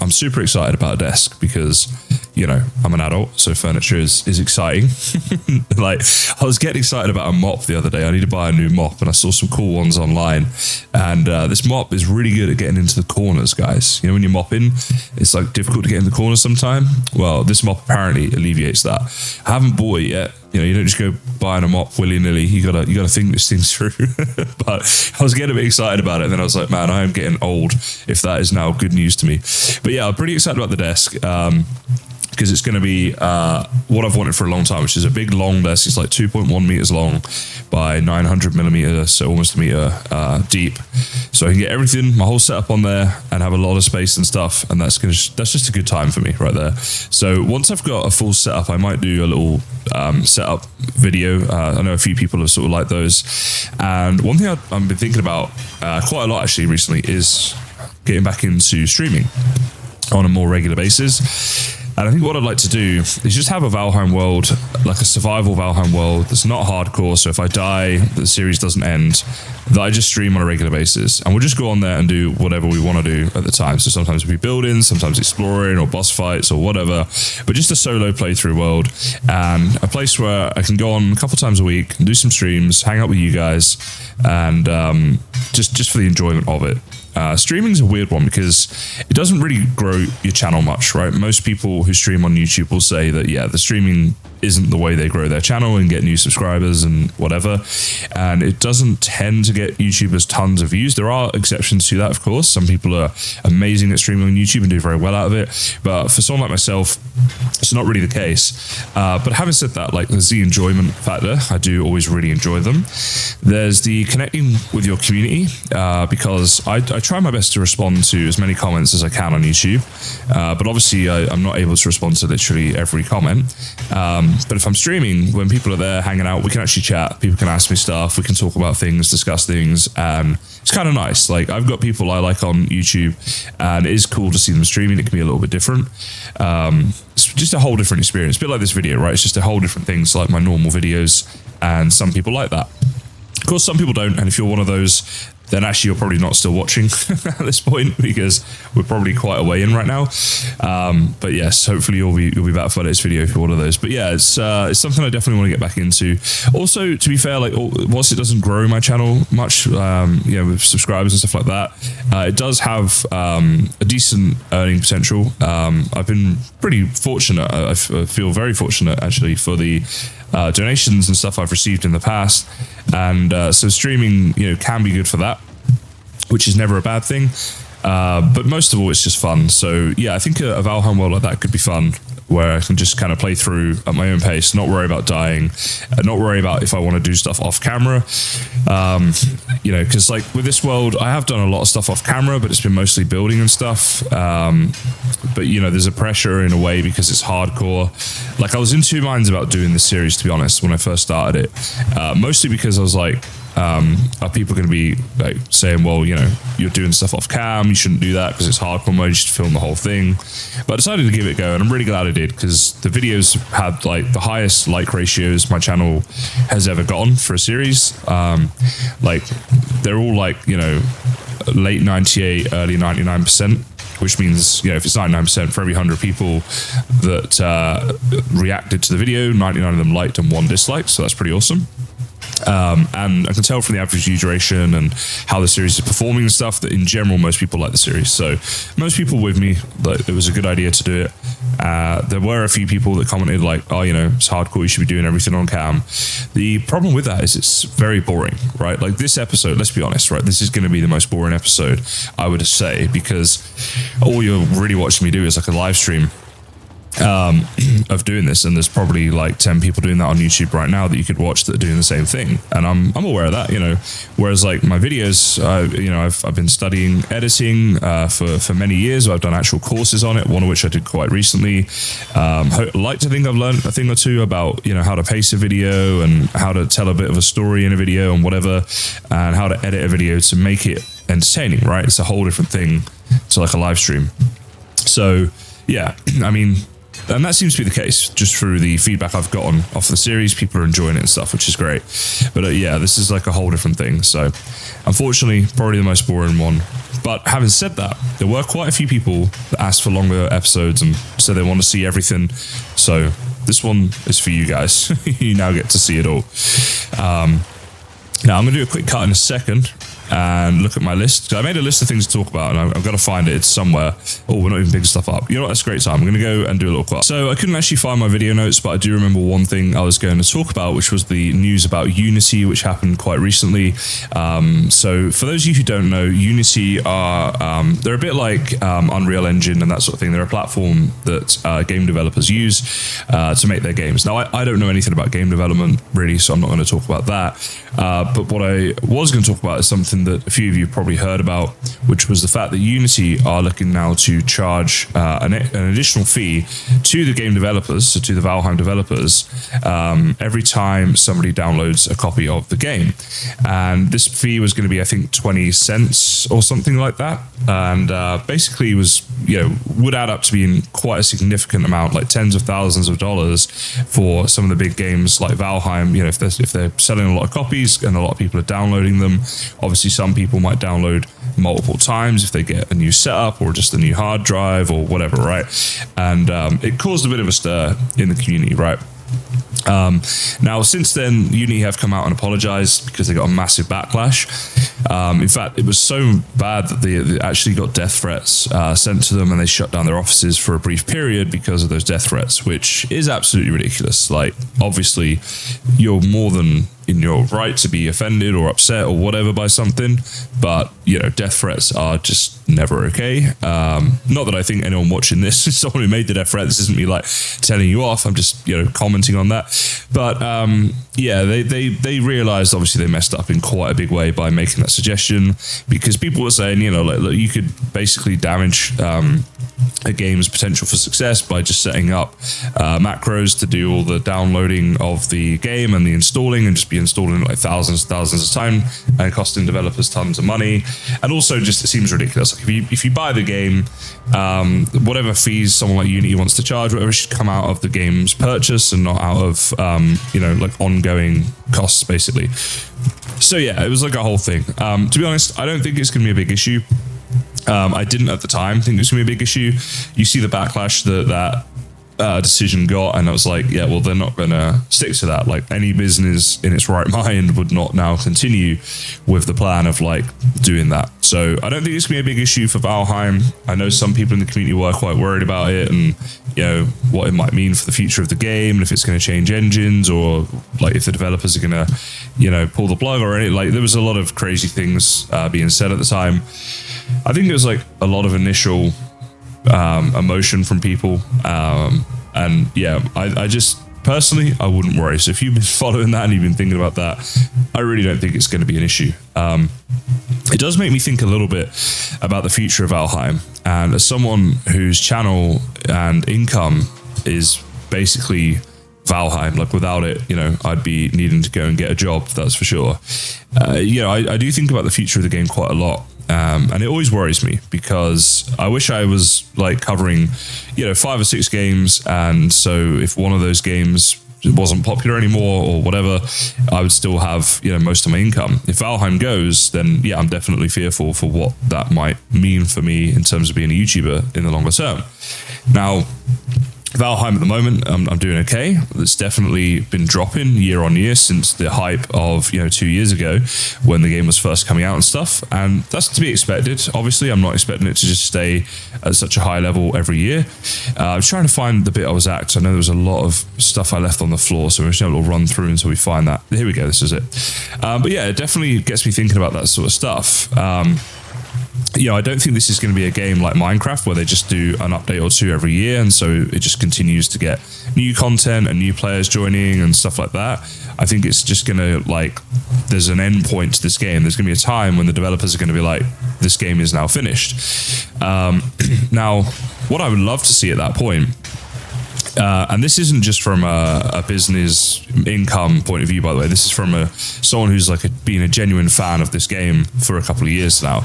I'm super excited about a desk because, you know, I'm an adult, so furniture is exciting. Like, I was getting excited about a mop the other day. I need to buy a new mop, and I saw some cool ones online. And this mop is really good at getting into the corners, guys. You know, when you're mopping, it's like difficult to get in the corners sometime. Well, this mop apparently alleviates that. I haven't bought it yet. You know, you don't just go buying a mop willy-nilly. You gotta think this thing's through. But I was getting a bit excited about it, and then I was like, man, I am getting old if that is now good news to me. But yeah, I'm pretty excited about the desk. Because it's going to be what I've wanted for a long time, which is a big long desk. It's like 2.1 meters long by 900 millimeters, so almost a meter deep. So I can get everything, my whole setup on there, and have a lot of space and stuff. And that's just a good time for me right there. So once I've got a full setup, I might do a little setup video. I know a few people have sort of liked those. And one thing I've been thinking about quite a lot actually recently is getting back into streaming on a more regular basis. And I think what I'd like to do is just have a Valheim world, like a survival Valheim world that's not hardcore. So if I die, the series doesn't end, that I just stream on a regular basis. And we'll just go on there and do whatever we want to do at the time. So sometimes we'll be building, sometimes exploring or boss fights or whatever. But just a solo playthrough world and a place where I can go on a couple times a week and do some streams, hang out with you guys, and just for the enjoyment of it. Streaming's a weird one because it doesn't really grow your channel much, right? Most people who stream on YouTube will say that, yeah, the streaming isn't the way they grow their channel and get new subscribers and whatever. And it doesn't tend to get YouTubers tons of views. There are exceptions to that, of course. Some people are amazing at streaming on YouTube and do very well out of it. But for someone like myself, it's not really the case. But having said that, like, there's the enjoyment factor. I do always really enjoy them. There's the connecting with your community, because I try my best to respond to as many comments as I can on YouTube. But obviously I'm not able to respond to literally every comment. But if I'm streaming, when people are there hanging out, we can actually chat. People can ask me stuff. We can talk about things, discuss things. And it's kind of nice. Like, I've got people I like on YouTube, and it is cool to see them streaming. It can be a little bit different. It's just a whole different experience. A bit like this video, right? It's just a whole different thing to like my normal videos. And some people like that. Of course, some people don't. And if you're one of those, then actually you're probably not still watching at this point, because we're probably quite a way in right now. But yes, hopefully you'll be back for this video if you're one of those. But yeah, it's something I definitely want to get back into. Also, to be fair, like, whilst it doesn't grow my channel much, with subscribers and stuff like that, it does have a decent earning potential. I've been pretty fortunate. I feel very fortunate actually for the donations and stuff I've received in the past. And so streaming, can be good for that, which is never a bad thing. But most of all, it's just fun. So yeah, I think a Valheim world like that could be fun, where I can just kind of play through at my own pace, not worry about dying, not worry about if I want to do stuff off camera. Because like with this world, I have done a lot of stuff off camera, but it's been mostly building and stuff. But there's a pressure in a way because it's hardcore. Like, I was in two minds about doing this series, to be honest, when I first started it. Mostly because I was like, are people going to be like saying, well, you're doing stuff off cam, you shouldn't do that because it's hardcore mode, you should film the whole thing. But I decided to give it a go, and I'm really glad I did, because the videos had like the highest like ratios my channel has ever gotten for a series. Like, they're all like, late 98, early 99%. Which means, if it's 99% for every 100 people that reacted to the video, 99 of them liked and 1 disliked. So that's pretty awesome. And I can tell from the average view duration and how the series is performing and stuff that in general most people like the series. So most people with me, like, it was a good idea to do it. There were a few people that commented like, oh, it's hardcore, you should be doing everything on cam. The problem with that is it's very boring, right? Like, this episode, let's be honest, right? This is going to be the most boring episode, I would say, because all you're really watching me do is like a live stream of doing this, and there's probably like 10 people doing that on YouTube right now that you could watch that are doing the same thing, and I'm aware of that, whereas like my videos, I've been studying editing for many years. I've done actual courses on it, one of which I did quite recently. Like to think I've learned a thing or two about how to pace a video and how to tell a bit of a story in a video and whatever, and how to edit a video to make it entertaining, right? It's a whole different thing to like a live stream. So yeah, I mean, and that seems to be the case just through the feedback I've gotten off the series. People are enjoying it and stuff, which is great. But yeah, this is like a whole different thing. So unfortunately, probably the most boring one. But having said that, there were quite a few people that asked for longer episodes and said they want to see everything. So this one is for you guys. You now get to see it all. Now I'm going to do a quick cut in a second and look at my list. I made a list of things to talk about, and I've got to find it. It's somewhere. Oh, we're not even picking stuff up. You know what? That's a great time. I'm going to go and do a little cut. So I couldn't actually find my video notes, but I do remember one thing I was going to talk about, which was the news about Unity, which happened quite recently. So for those of you who don't know, Unity are, they're a bit like Unreal Engine and that sort of thing. They're a platform that game developers use to make their games. Now, I don't know anything about game development, really, so I'm not going to talk about that. But what I was going to talk about is something that a few of you probably heard about, which was the fact that Unity are looking now to charge an additional fee to the game developers, so to the Valheim developers, every time somebody downloads a copy of the game. And this fee was going to be, I think, 20 cents or something like that. And basically was, would add up to being quite a significant amount, like tens of thousands of dollars for some of the big games like Valheim. If they're selling a lot of copies and a lot of people are downloading them, obviously some people might download multiple times if they get a new setup or just a new hard drive or whatever, right? And it caused a bit of a stir in the community, right? Now, since then, Unity have come out and apologized because they got a massive backlash. In fact, it was so bad that they actually got death threats sent to them, and they shut down their offices for a brief period because of those death threats, which is absolutely ridiculous. Like, obviously, you're more than in your right to be offended or upset or whatever by something, but death threats are just never okay. Not that I think anyone watching this is someone who made the death threat. This isn't me like telling you off. I'm just commenting on that. But they realized obviously they messed up in quite a big way by making that suggestion, because people were saying like you could basically damage a game's potential for success by just setting up macros to do all the downloading of the game and the installing, and just be installing like thousands of time and costing developers tons of money. And also just it seems ridiculous. Like if you buy the game, whatever fees someone like Unity wants to charge, whatever should come out of the game's purchase and not out of like ongoing costs basically. So yeah, it was like a whole thing. To be honest, I don't think it's going to be a big issue. I didn't at the time think it was going to be a big issue. You see the backlash that decision got, and I was like, yeah, well, they're not going to stick to that. Like, any business in its right mind would not now continue with the plan of like doing that. So I don't think it's going to be a big issue for Valheim. I know some people in the community were quite worried about it, and what it might mean for the future of the game, and if it's going to change engines, or like if the developers are going to pull the plug or anything. Like, there was a lot of crazy things being said at the time. I think it was like a lot of initial emotion from people, and yeah, I just personally, I wouldn't worry. So if you've been following that and you've been thinking about that, I really don't think it's going to be an issue. It does make me think a little bit about the future of Valheim, and as someone whose channel and income is basically Valheim, like without it, I'd be needing to go and get a job, that's for sure. I do think about the future of the game quite a lot. And it always worries me, because I wish I was like covering, 5 or 6 games. And so if one of those games wasn't popular anymore or whatever, I would still have, most of my income. If Valheim goes, then yeah, I'm definitely fearful for what that might mean for me in terms of being a YouTuber in the longer term. Now, Valheim at the moment, I'm doing okay. It's definitely been dropping year on year since the hype of 2 years ago when the game was first coming out and stuff, and that's to be expected. Obviously, I'm not expecting it to just stay at such a high level every year. I was trying to find the bit I was at, because I know there was a lot of stuff I left on the floor, so we're just going to run through until we find that. Here we go, this is it. But yeah, it definitely gets me thinking about that sort of stuff. I don't think this is going to be a game like Minecraft where they just do an update or two every year, and so it just continues to get new content and new players joining and stuff like that. I think it's just going to, like, there's an end point to this game. There's going to be a time when the developers are going to be like, this game is now finished. Now, what I would love to see at that point, and this isn't just from a business income point of view, by the way. This is from someone who's like been a genuine fan of this game for a couple of years now.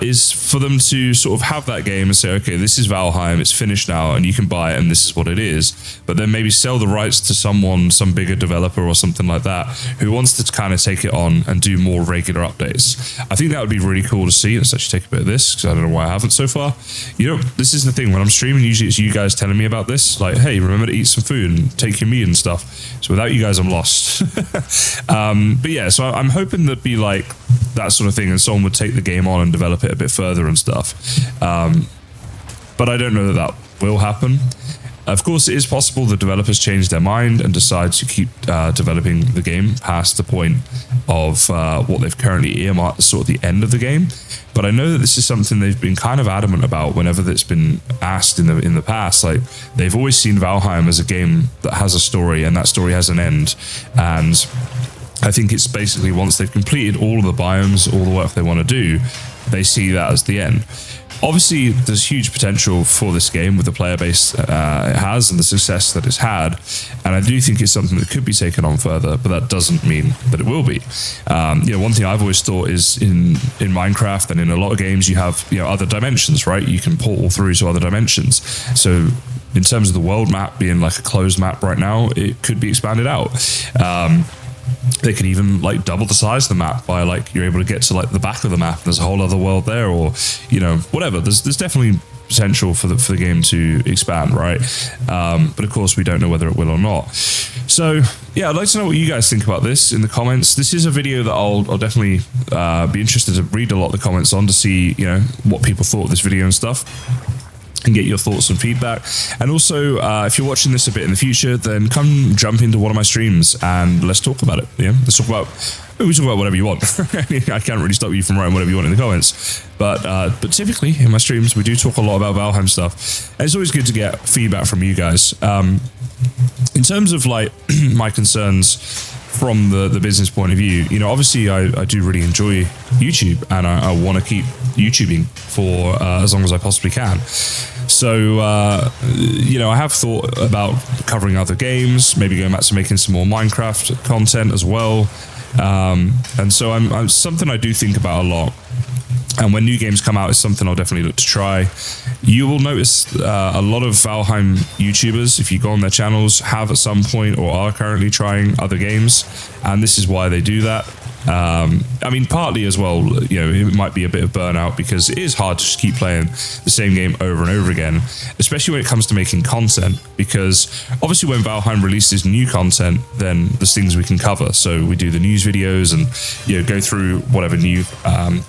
Is for them to sort of have that game and say, okay, this is Valheim, it's finished now, and you can buy it, and this is what it is. But then maybe sell the rights to someone, some bigger developer or something like that, who wants to kind of take it on and do more regular updates. I think that would be really cool to see. Let's actually take a bit of this, because I don't know why I haven't so far. This is the thing. When I'm streaming, usually it's you guys telling me about this. Like, hey, remember to eat some food and take your meat and stuff. So without you guys, I'm lost. But yeah, so I'm hoping that'd be like that sort of thing, and someone would take the game on and develop it a bit further and stuff. But I don't know that will happen. Of course, it is possible the developers change their mind and decide to keep developing the game past the point of what they've currently earmarked as sort of the end of the game. But I know that this is something they've been kind of adamant about whenever that's been asked in the past. Like, they've always seen Valheim as a game that has a story, and that story has an end. And I think it's basically once they've completed all of the biomes, all the work they want to do, they see that as the end. Obviously, there's huge potential for this game with the player base it has and the success that it's had, and I do think it's something that could be taken on further, but that doesn't mean that it will be. One thing I've always thought is in Minecraft and in a lot of games, you have other dimensions, right? You can portal through to other dimensions. So in terms of the world map being like a closed map right now, it could be expanded out. They could even like double the size of the map by like you're able to get to like the back of the map. There's a whole other world there, or whatever. There's definitely potential for the game to expand, right? But of course, we don't know whether it will or not. So yeah, I'd like to know what you guys think about this in the comments. This is a video that I'll definitely be interested to read a lot of the comments on to see, you know, what people thought of this video and stuff, and get your thoughts and feedback. And also, if you're watching this a bit in the future, then come jump into one of my streams and let's talk about it. Yeah, let's talk about. We talk about whatever you want. I can't really stop you from writing whatever you want in the comments. But typically in my streams, we do talk a lot about Valheim stuff. And it's always good to get feedback from you guys. In terms of like my concerns from the business point of view, you know, obviously I do really enjoy YouTube, and I want to keep YouTubing for as long as I possibly can. So, you know, I have thought about covering other games, maybe going back to making some more Minecraft content as well. And so I'm something I do think about a lot. And when new games come out, it's something I'll definitely look to try. You will notice a lot of Valheim YouTubers, if you go on their channels, have at some point or are currently trying other games. And this is why they do that. I mean, partly as well, you know, it might be a bit of burnout because it is hard to just keep playing the same game over and over again, especially when it comes to making content, because obviously when Valheim releases new content, then there's things we can cover. So we do the news videos and, you know, go through whatever new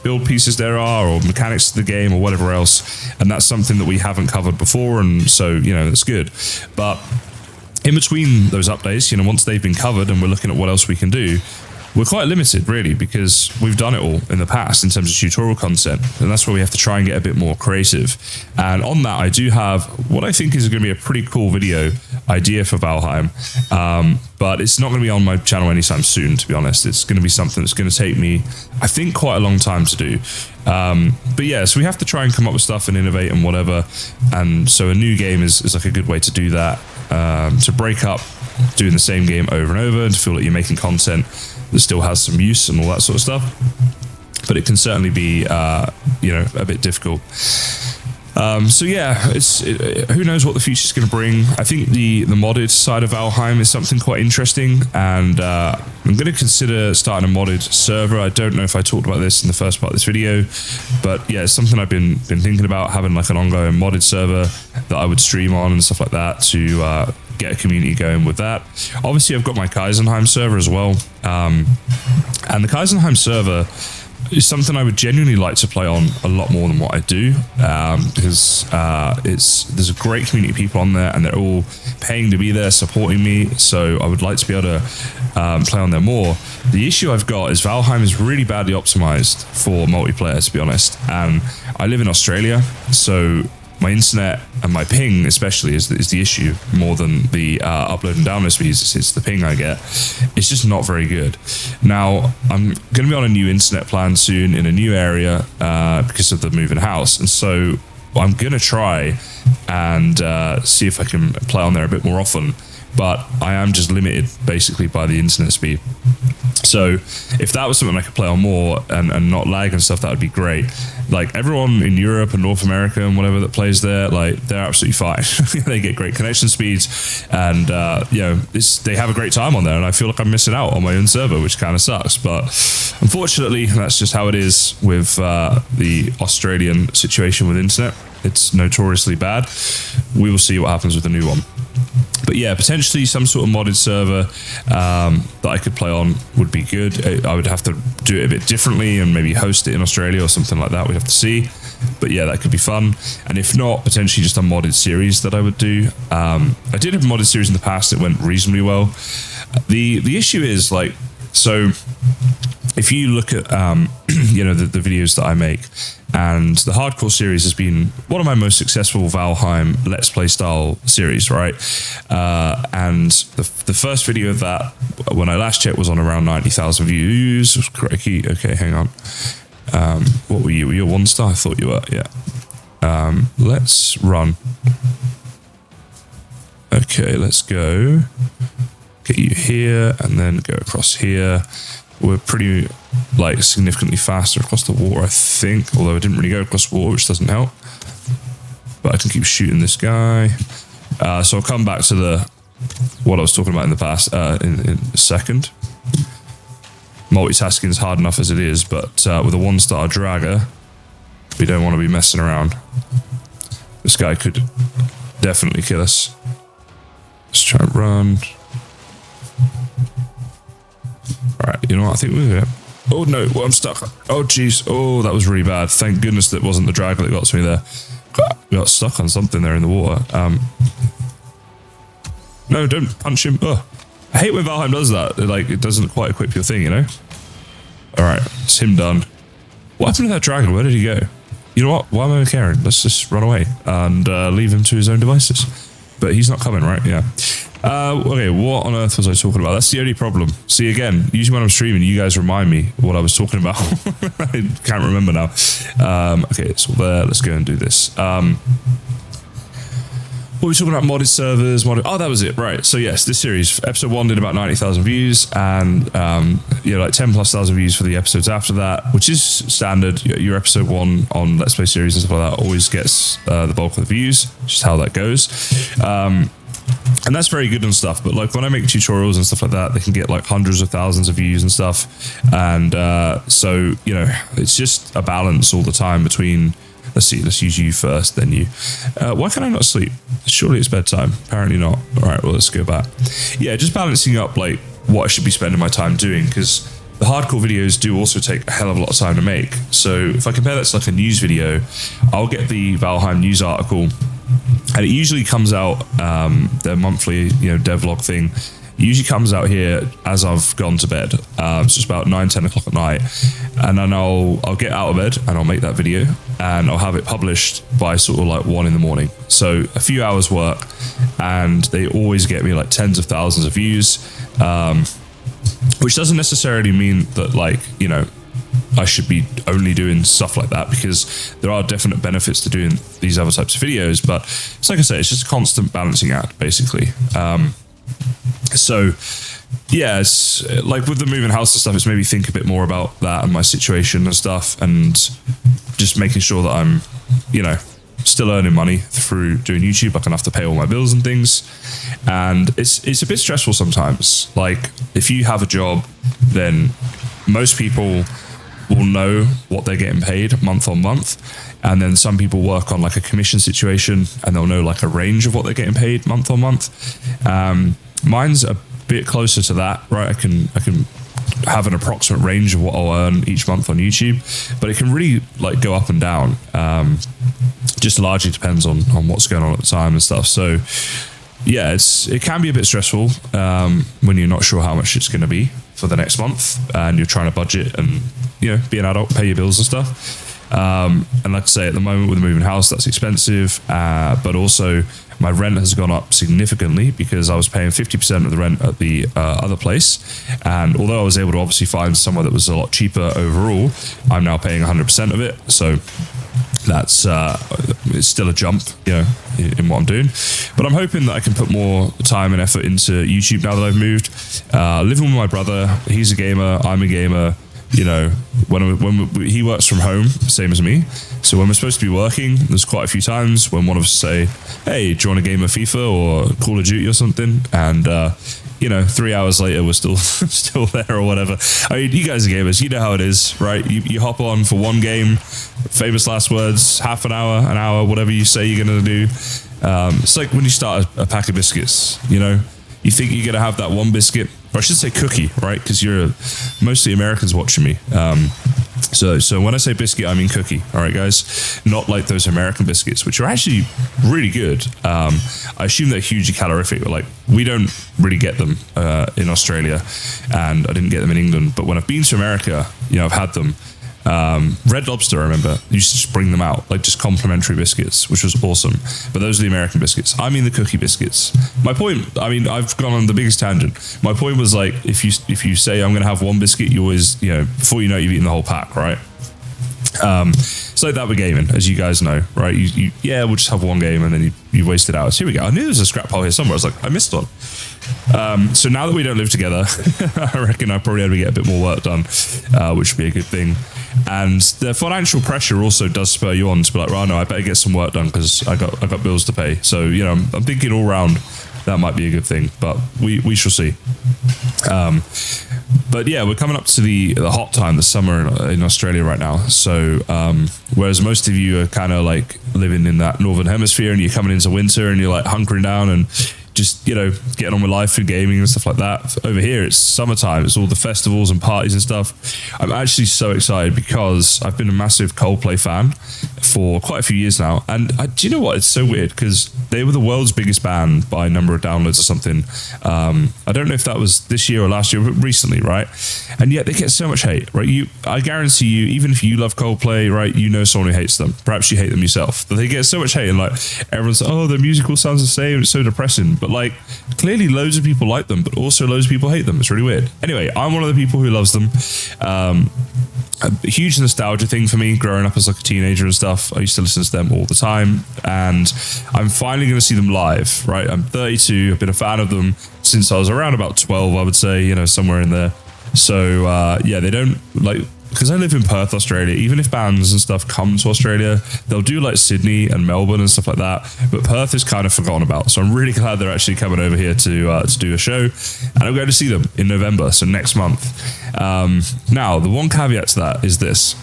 build pieces there are or mechanics of the game or whatever else. And that's something that we haven't covered before. And so, you know, that's good. But in between those updates, you know, once they've been covered and we're looking at what else we can do, we're quite limited, really, because we've done it all in the past in terms of tutorial content, and that's where we have to try and get a bit more creative. And on that, I do have what I think is going to be a pretty cool video idea for Valheim, but it's not going to be on my channel anytime soon, to be honest. It's going to be something that's going to take me, I think, quite a long time to do. But yeah, so we have to try and come up with stuff and innovate and whatever, and so a new game is like a good way to do that, to break up doing the same game over and over and to feel like you're making content that still has some use and all that sort of stuff. But it can certainly be, you know, a bit difficult. So yeah, who knows what the future's going to bring. I think the modded side of Valheim is something quite interesting, and I'm going to consider starting a modded server. I don't know if I talked about this in the first part of this video, but yeah, it's something I've been thinking about, having like an ongoing modded server that I would stream on and stuff like that to get a community going with that. Obviously, I've got my Kaisenheim server as well, and the Kaisenheim server is something I would genuinely like to play on a lot more than what I do, because there's a great community of people on there, and they're all paying to be there, supporting me. So I would like to be able to play on there more. The issue I've got is Valheim is really badly optimized for multiplayer, to be honest. And I live in Australia, so my internet and my ping especially is the issue more than the upload and download speeds. It's the ping I get. It's just not very good. Now, I'm going to be on a new internet plan soon in a new area because of the moving house. And so I'm going to try and see if I can play on there a bit more often. But I am just limited basically by the internet speed. So if that was something I could play on more and not lag and stuff, that would be great. Like everyone in Europe and North America and whatever that plays there, like they're absolutely fine. They get great connection speeds, and you know, they have a great time on there. And I feel like I'm missing out on my own server, which kind of sucks. But unfortunately, that's just how it is with the Australian situation with internet. It's notoriously bad. We will see what happens with the new one. But yeah, potentially some sort of modded server that I could play on would be good. I would have to do it a bit differently and maybe host it in Australia or something like that. We'd have to see. But yeah, that could be fun. And if not, potentially just a modded series that I would do. I did have a modded series in the past. It went reasonably well. The issue is, like, so if you look at you know, the videos that I make, and the hardcore series has been one of my most successful Valheim Let's Play style series, right? And the first video of that, when I last checked, was on around 90,000 views. Crikey. Okay, hang on. What were you? Were you a 1 star? I thought you were, yeah. Let's run. Okay, let's go. Get you here, and then go across here. We're pretty, like, significantly faster across the water, I think. Although I didn't really go across water, which doesn't help. But I can keep shooting this guy. So I'll come back to what I was talking about in the past in a second. Multitasking is hard enough as it is, but with a 1 star dragger, we don't want to be messing around. This guy could definitely kill us. Let's try and run. Alright, you know what? I think we're gonna... Oh no, well, I'm stuck. Oh jeez. Oh, that was really bad. Thank goodness that wasn't the drag that got to me there. We got stuck on something there in the water. No, don't punch him. Oh, I hate when Valheim does that. It doesn't quite equip your thing, you know? Alright, it's him done. What happened to that dragon? Where did he go? You know what? Why am I caring? Let's just run away and leave him to his own devices. But he's not coming, right? Yeah. Okay, what on earth was I talking about? That's the only problem. See, again, usually when I'm streaming, you guys remind me what I was talking about. I can't remember now. Okay, it's all there. Let's go and do this. What were we talking about? Modded servers. Oh, that was it. Right. So yes, this series, episode 1 did about 90,000 views, and like 10 plus thousand views for the episodes after that, which is standard. Your episode 1 on Let's Play series and stuff like that always gets the bulk of the views. Just how that goes. And that's very good and stuff, but like when I make tutorials and stuff like that, they can get like hundreds of thousands of views and stuff. And so, it's just a balance all the time between, let's use you first, then you. Why can I not sleep? Surely it's bedtime. Apparently not. All right, well, let's go back. Yeah, just balancing up like what I should be spending my time doing, because the hardcore videos do also take a hell of a lot of time to make. So if I compare that to like a news video, I'll get the Valheim news article, and it usually comes out, their monthly, devlog thing. It usually comes out here as I've gone to bed. So it's about 9-10 o'clock at night, and then I'll get out of bed and I'll make that video, and I'll have it published by sort of like 1 in the morning. So a few hours work, and they always get me like tens of thousands of views, which doesn't necessarily mean that I should be only doing stuff like that, because there are definite benefits to doing these other types of videos. But it's like I say, it's just a constant balancing act, basically. So yeah, it's like with the moving house and stuff, it's made me think a bit more about that and my situation and stuff, and just making sure that I'm, still earning money through doing YouTube. I can have to pay all my bills and things, and it's a bit stressful sometimes. Like if you have a job, then most people will know what they're getting paid month on month, and then some people work on like a commission situation and they'll know like a range of what they're getting paid month on month. Mine's a bit closer to that, right? I can have an approximate range of what I'll earn each month on YouTube, but it can really like go up and down. Just largely depends on what's going on at the time and stuff. So yeah, it can be a bit stressful when you're not sure how much it's going to be for the next month, and you're trying to budget and be an adult, pay your bills and stuff. And like I say, at the moment with the moving house, that's expensive, but also my rent has gone up significantly because I was paying 50% of the rent at the other place, and although I was able to obviously find somewhere that was a lot cheaper overall, I'm now paying 100% of it. So that's it's still a jump, in what I'm doing. But I'm hoping that I can put more time and effort into YouTube now that I've moved. Living with my brother, he's a gamer, I'm a gamer. When he works from home, same as me. So when we're supposed to be working, there's quite a few times when one of us say, "Hey, do you want a game of FIFA or Call of Duty or something?" And 3 hours later, we're still still there or whatever. I mean, you guys are gamers, you know how it is, right? You hop on for one game, famous last words, half an hour, whatever you say you're gonna do. It's like when you start a pack of biscuits. You think you're gonna have that one biscuit, or I should say cookie, right? Because you're mostly Americans watching me. So when I say biscuit, I mean cookie. All right, guys, not like those American biscuits, which are actually really good. I assume they're hugely calorific, but like we don't really get them in Australia, and I didn't get them in England. But when I've been to America, I've had them. Red Lobster, I remember, used to just bring them out, like just complimentary biscuits, which was awesome. But those are the American biscuits. I mean the cookie biscuits. My point, I've gone on the biggest tangent. My point was like, if you say I'm going to have one biscuit, you always, before you know it, you've eaten the whole pack, right? It's like that with gaming, as you guys know, right? We'll just have one game and then you wasted hours. Here we go. I knew there was a scrap pile here somewhere. I was like, I missed one. So now that we don't live together, I reckon I probably had to get a bit more work done, which would be a good thing. And the financial pressure also does spur you on to be like, right, no, I better get some work done because I got bills to pay. So, you know, I'm thinking all round that might be a good thing, but we shall see. But yeah, we're coming up to the hot time, the summer in Australia right now. So whereas most of you are kind of like living in that northern hemisphere and you're coming into winter and you're like hunkering down and just, you know, getting on with life and gaming and stuff like that. Over here, it's summertime. It's all the festivals and parties and stuff. I'm actually so excited because I've been a massive Coldplay fan for quite a few years now. And do you know what? It's so weird because they were the world's biggest band by number of downloads or something. I don't know if that was this year or last year, but recently, right? And yet they get so much hate, right? I guarantee you, even if you love Coldplay, right, you know someone who hates them. Perhaps you hate them yourself. But they get so much hate and like everyone's like, oh, their musical sounds the same. It's so depressing. But like clearly loads of people like them, but also loads of people hate them. It's really weird. Anyway, I'm one of the people who loves them. A huge nostalgia thing for me growing up as like a teenager and stuff. I used to listen to them all the time and I'm finally going to see them live, right? I'm 32. I've been a fan of them since I was around about 12, I would say, you know, somewhere in there. So yeah, they don't like, because I live in Perth, Australia, even if bands and stuff come to Australia, they'll do like Sydney and Melbourne and stuff like that. But Perth is kind of forgotten about. So I'm really glad they're actually coming over here to do a show. And I'm going to see them in November, so next month. Now, the one caveat to that is this.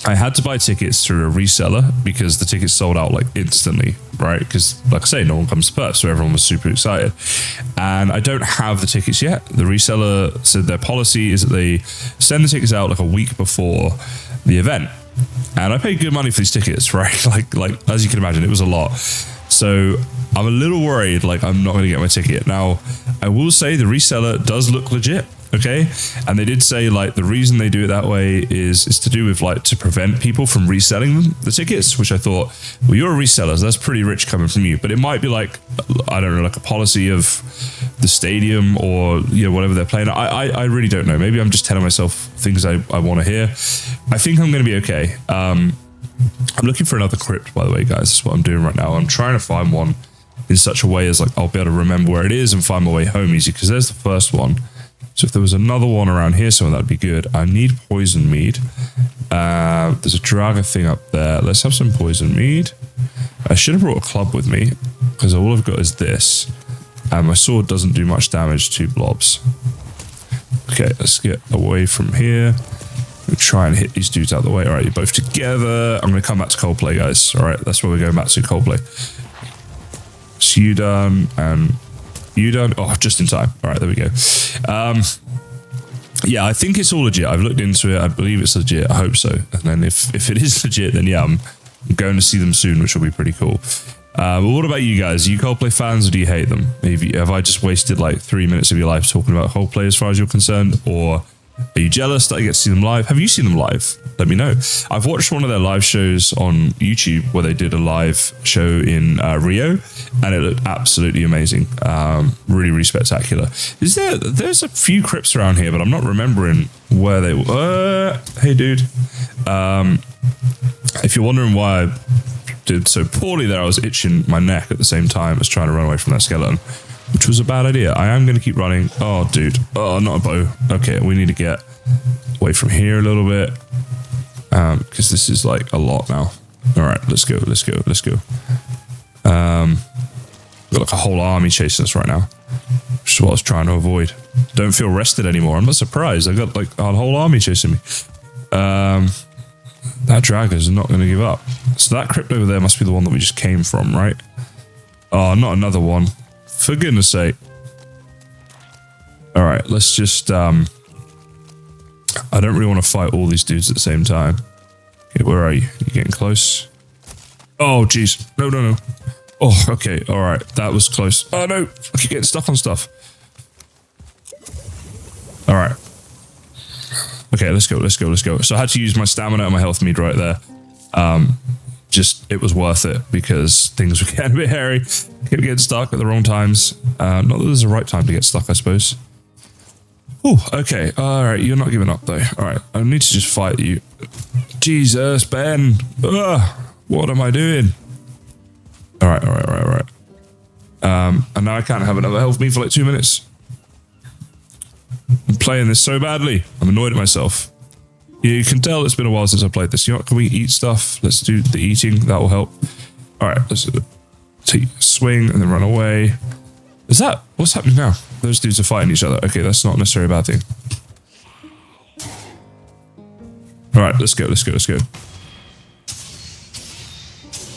I had to buy tickets through a reseller because the tickets sold out like instantly, right? Because like I say, no one comes to Perth, so everyone was super excited. And I don't have the tickets yet. The reseller said their policy is that they send the tickets out like a week before the event. And I paid good money for these tickets, right? Like as you can imagine, it was a lot. So I'm a little worried, like I'm not going to get my ticket. Now, I will say the reseller does look legit. Okay. And they did say like the reason they do it that way is to do with like to prevent people from reselling them the tickets, which I thought, well, you're a reseller, so that's pretty rich coming from you. But it might be like, I don't know, like a policy of the stadium or, you know, whatever they're playing. I really don't know. Maybe I'm just telling myself things I want to hear. I think I'm going to be okay. I'm looking for another crypt, by the way, guys. That's what I'm doing right now. I'm trying to find one in such a way as like I'll be able to remember where it is and find my way home easy, because there's the first one. So if there was another one around here somewhere, that'd be good. I need poison mead. There's a dragon thing up there. Let's have some poison mead. I should have brought a club with me because all I've got is this. And my sword doesn't do much damage to blobs. Okay, let's get away from here. We'll try and hit these dudes out of the way. All right, you're both together. I'm going to come back to Coldplay, guys. All right, that's where we're going back to, Coldplay. So you done and... you done? Oh, just in time. All right, there we go. Yeah, I think it's all legit. I've looked into it. I believe it's legit. I hope so. And then if it is legit, then yeah, I'm going to see them soon, which will be pretty cool. But what about you guys? Are you Coldplay fans or do you hate them? Have I just wasted like 3 minutes of your life talking about Coldplay as far as you're concerned? Or are you jealous that I get to see them live? Have you seen them live? Let me know. I've watched one of their live shows on YouTube where they did a live show in Rio, and it looked absolutely amazing. Really, really spectacular. There's a few crypts around here, but I'm not remembering where they were. Hey, dude. If you're wondering why I did so poorly there, I was itching my neck at the same time as trying to run away from that skeleton, which was a bad idea. I am going to keep running. Oh, dude. Oh, not a bow. Okay, we need to get away from here a little bit, because this is like a lot now. All right, let's go. Got like a whole army chasing us right now, which is what I was trying to avoid. Don't feel rested anymore. I'm not surprised. I got like a whole army chasing me. That dragon is not going to give up. So that crypt over there must be the one that we just came from, right? Oh, not another one. For goodness sake. All right, let's just... I don't really want to fight all these dudes at the same time. Okay, where are you? You getting close? Oh, jeez. No. Oh, okay. All right. That was close. Oh, no. I keep getting stuck on stuff. All right. Okay, let's go. So I had to use my stamina and my health mead right there. It was worth it because things were getting a bit hairy. Kept getting stuck at the wrong times. Not that there's a right time to get stuck, I suppose. Oh, okay. All right, you're not giving up though. All right, I need to just fight you. Jesus, Ben. Ugh, what am I doing? All right. And now I can't have another health mead for like 2 minutes. I'm playing this so badly. I'm annoyed at myself. You can tell it's been a while since I played this. You know what, can we eat stuff? Let's do the eating, that will help. All right, let's take a swing and then run away. Is that, what's happening now? Those dudes are fighting each other. Okay, that's not necessarily a bad thing. All right, let's go.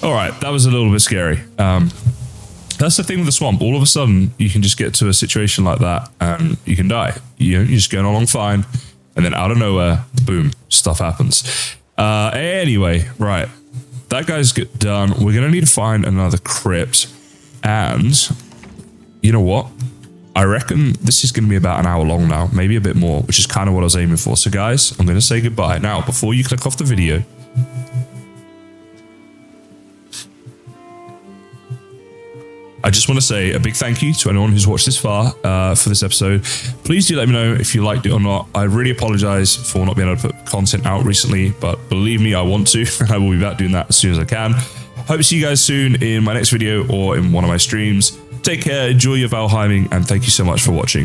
All right, that was a little bit scary. That's the thing with the swamp. All of a sudden, you can just get to a situation like that and you can die. You're just going along fine. And then out of nowhere, boom, stuff happens. Anyway, right. That guy's done. We're going to need to find another crypt. And you know what? I reckon this is going to be about an hour long now, maybe a bit more, which is kind of what I was aiming for. So guys, I'm going to say goodbye. Now, before you click off the video, I just want to say a big thank you to anyone who's watched this far for this episode. Please do let me know if you liked it or not. I really apologize for not being able to put content out recently, but believe me, I want to. I will be back doing that as soon as I can. Hope to see you guys soon in my next video or in one of my streams. Take care, enjoy your Valheiming, and thank you so much for watching.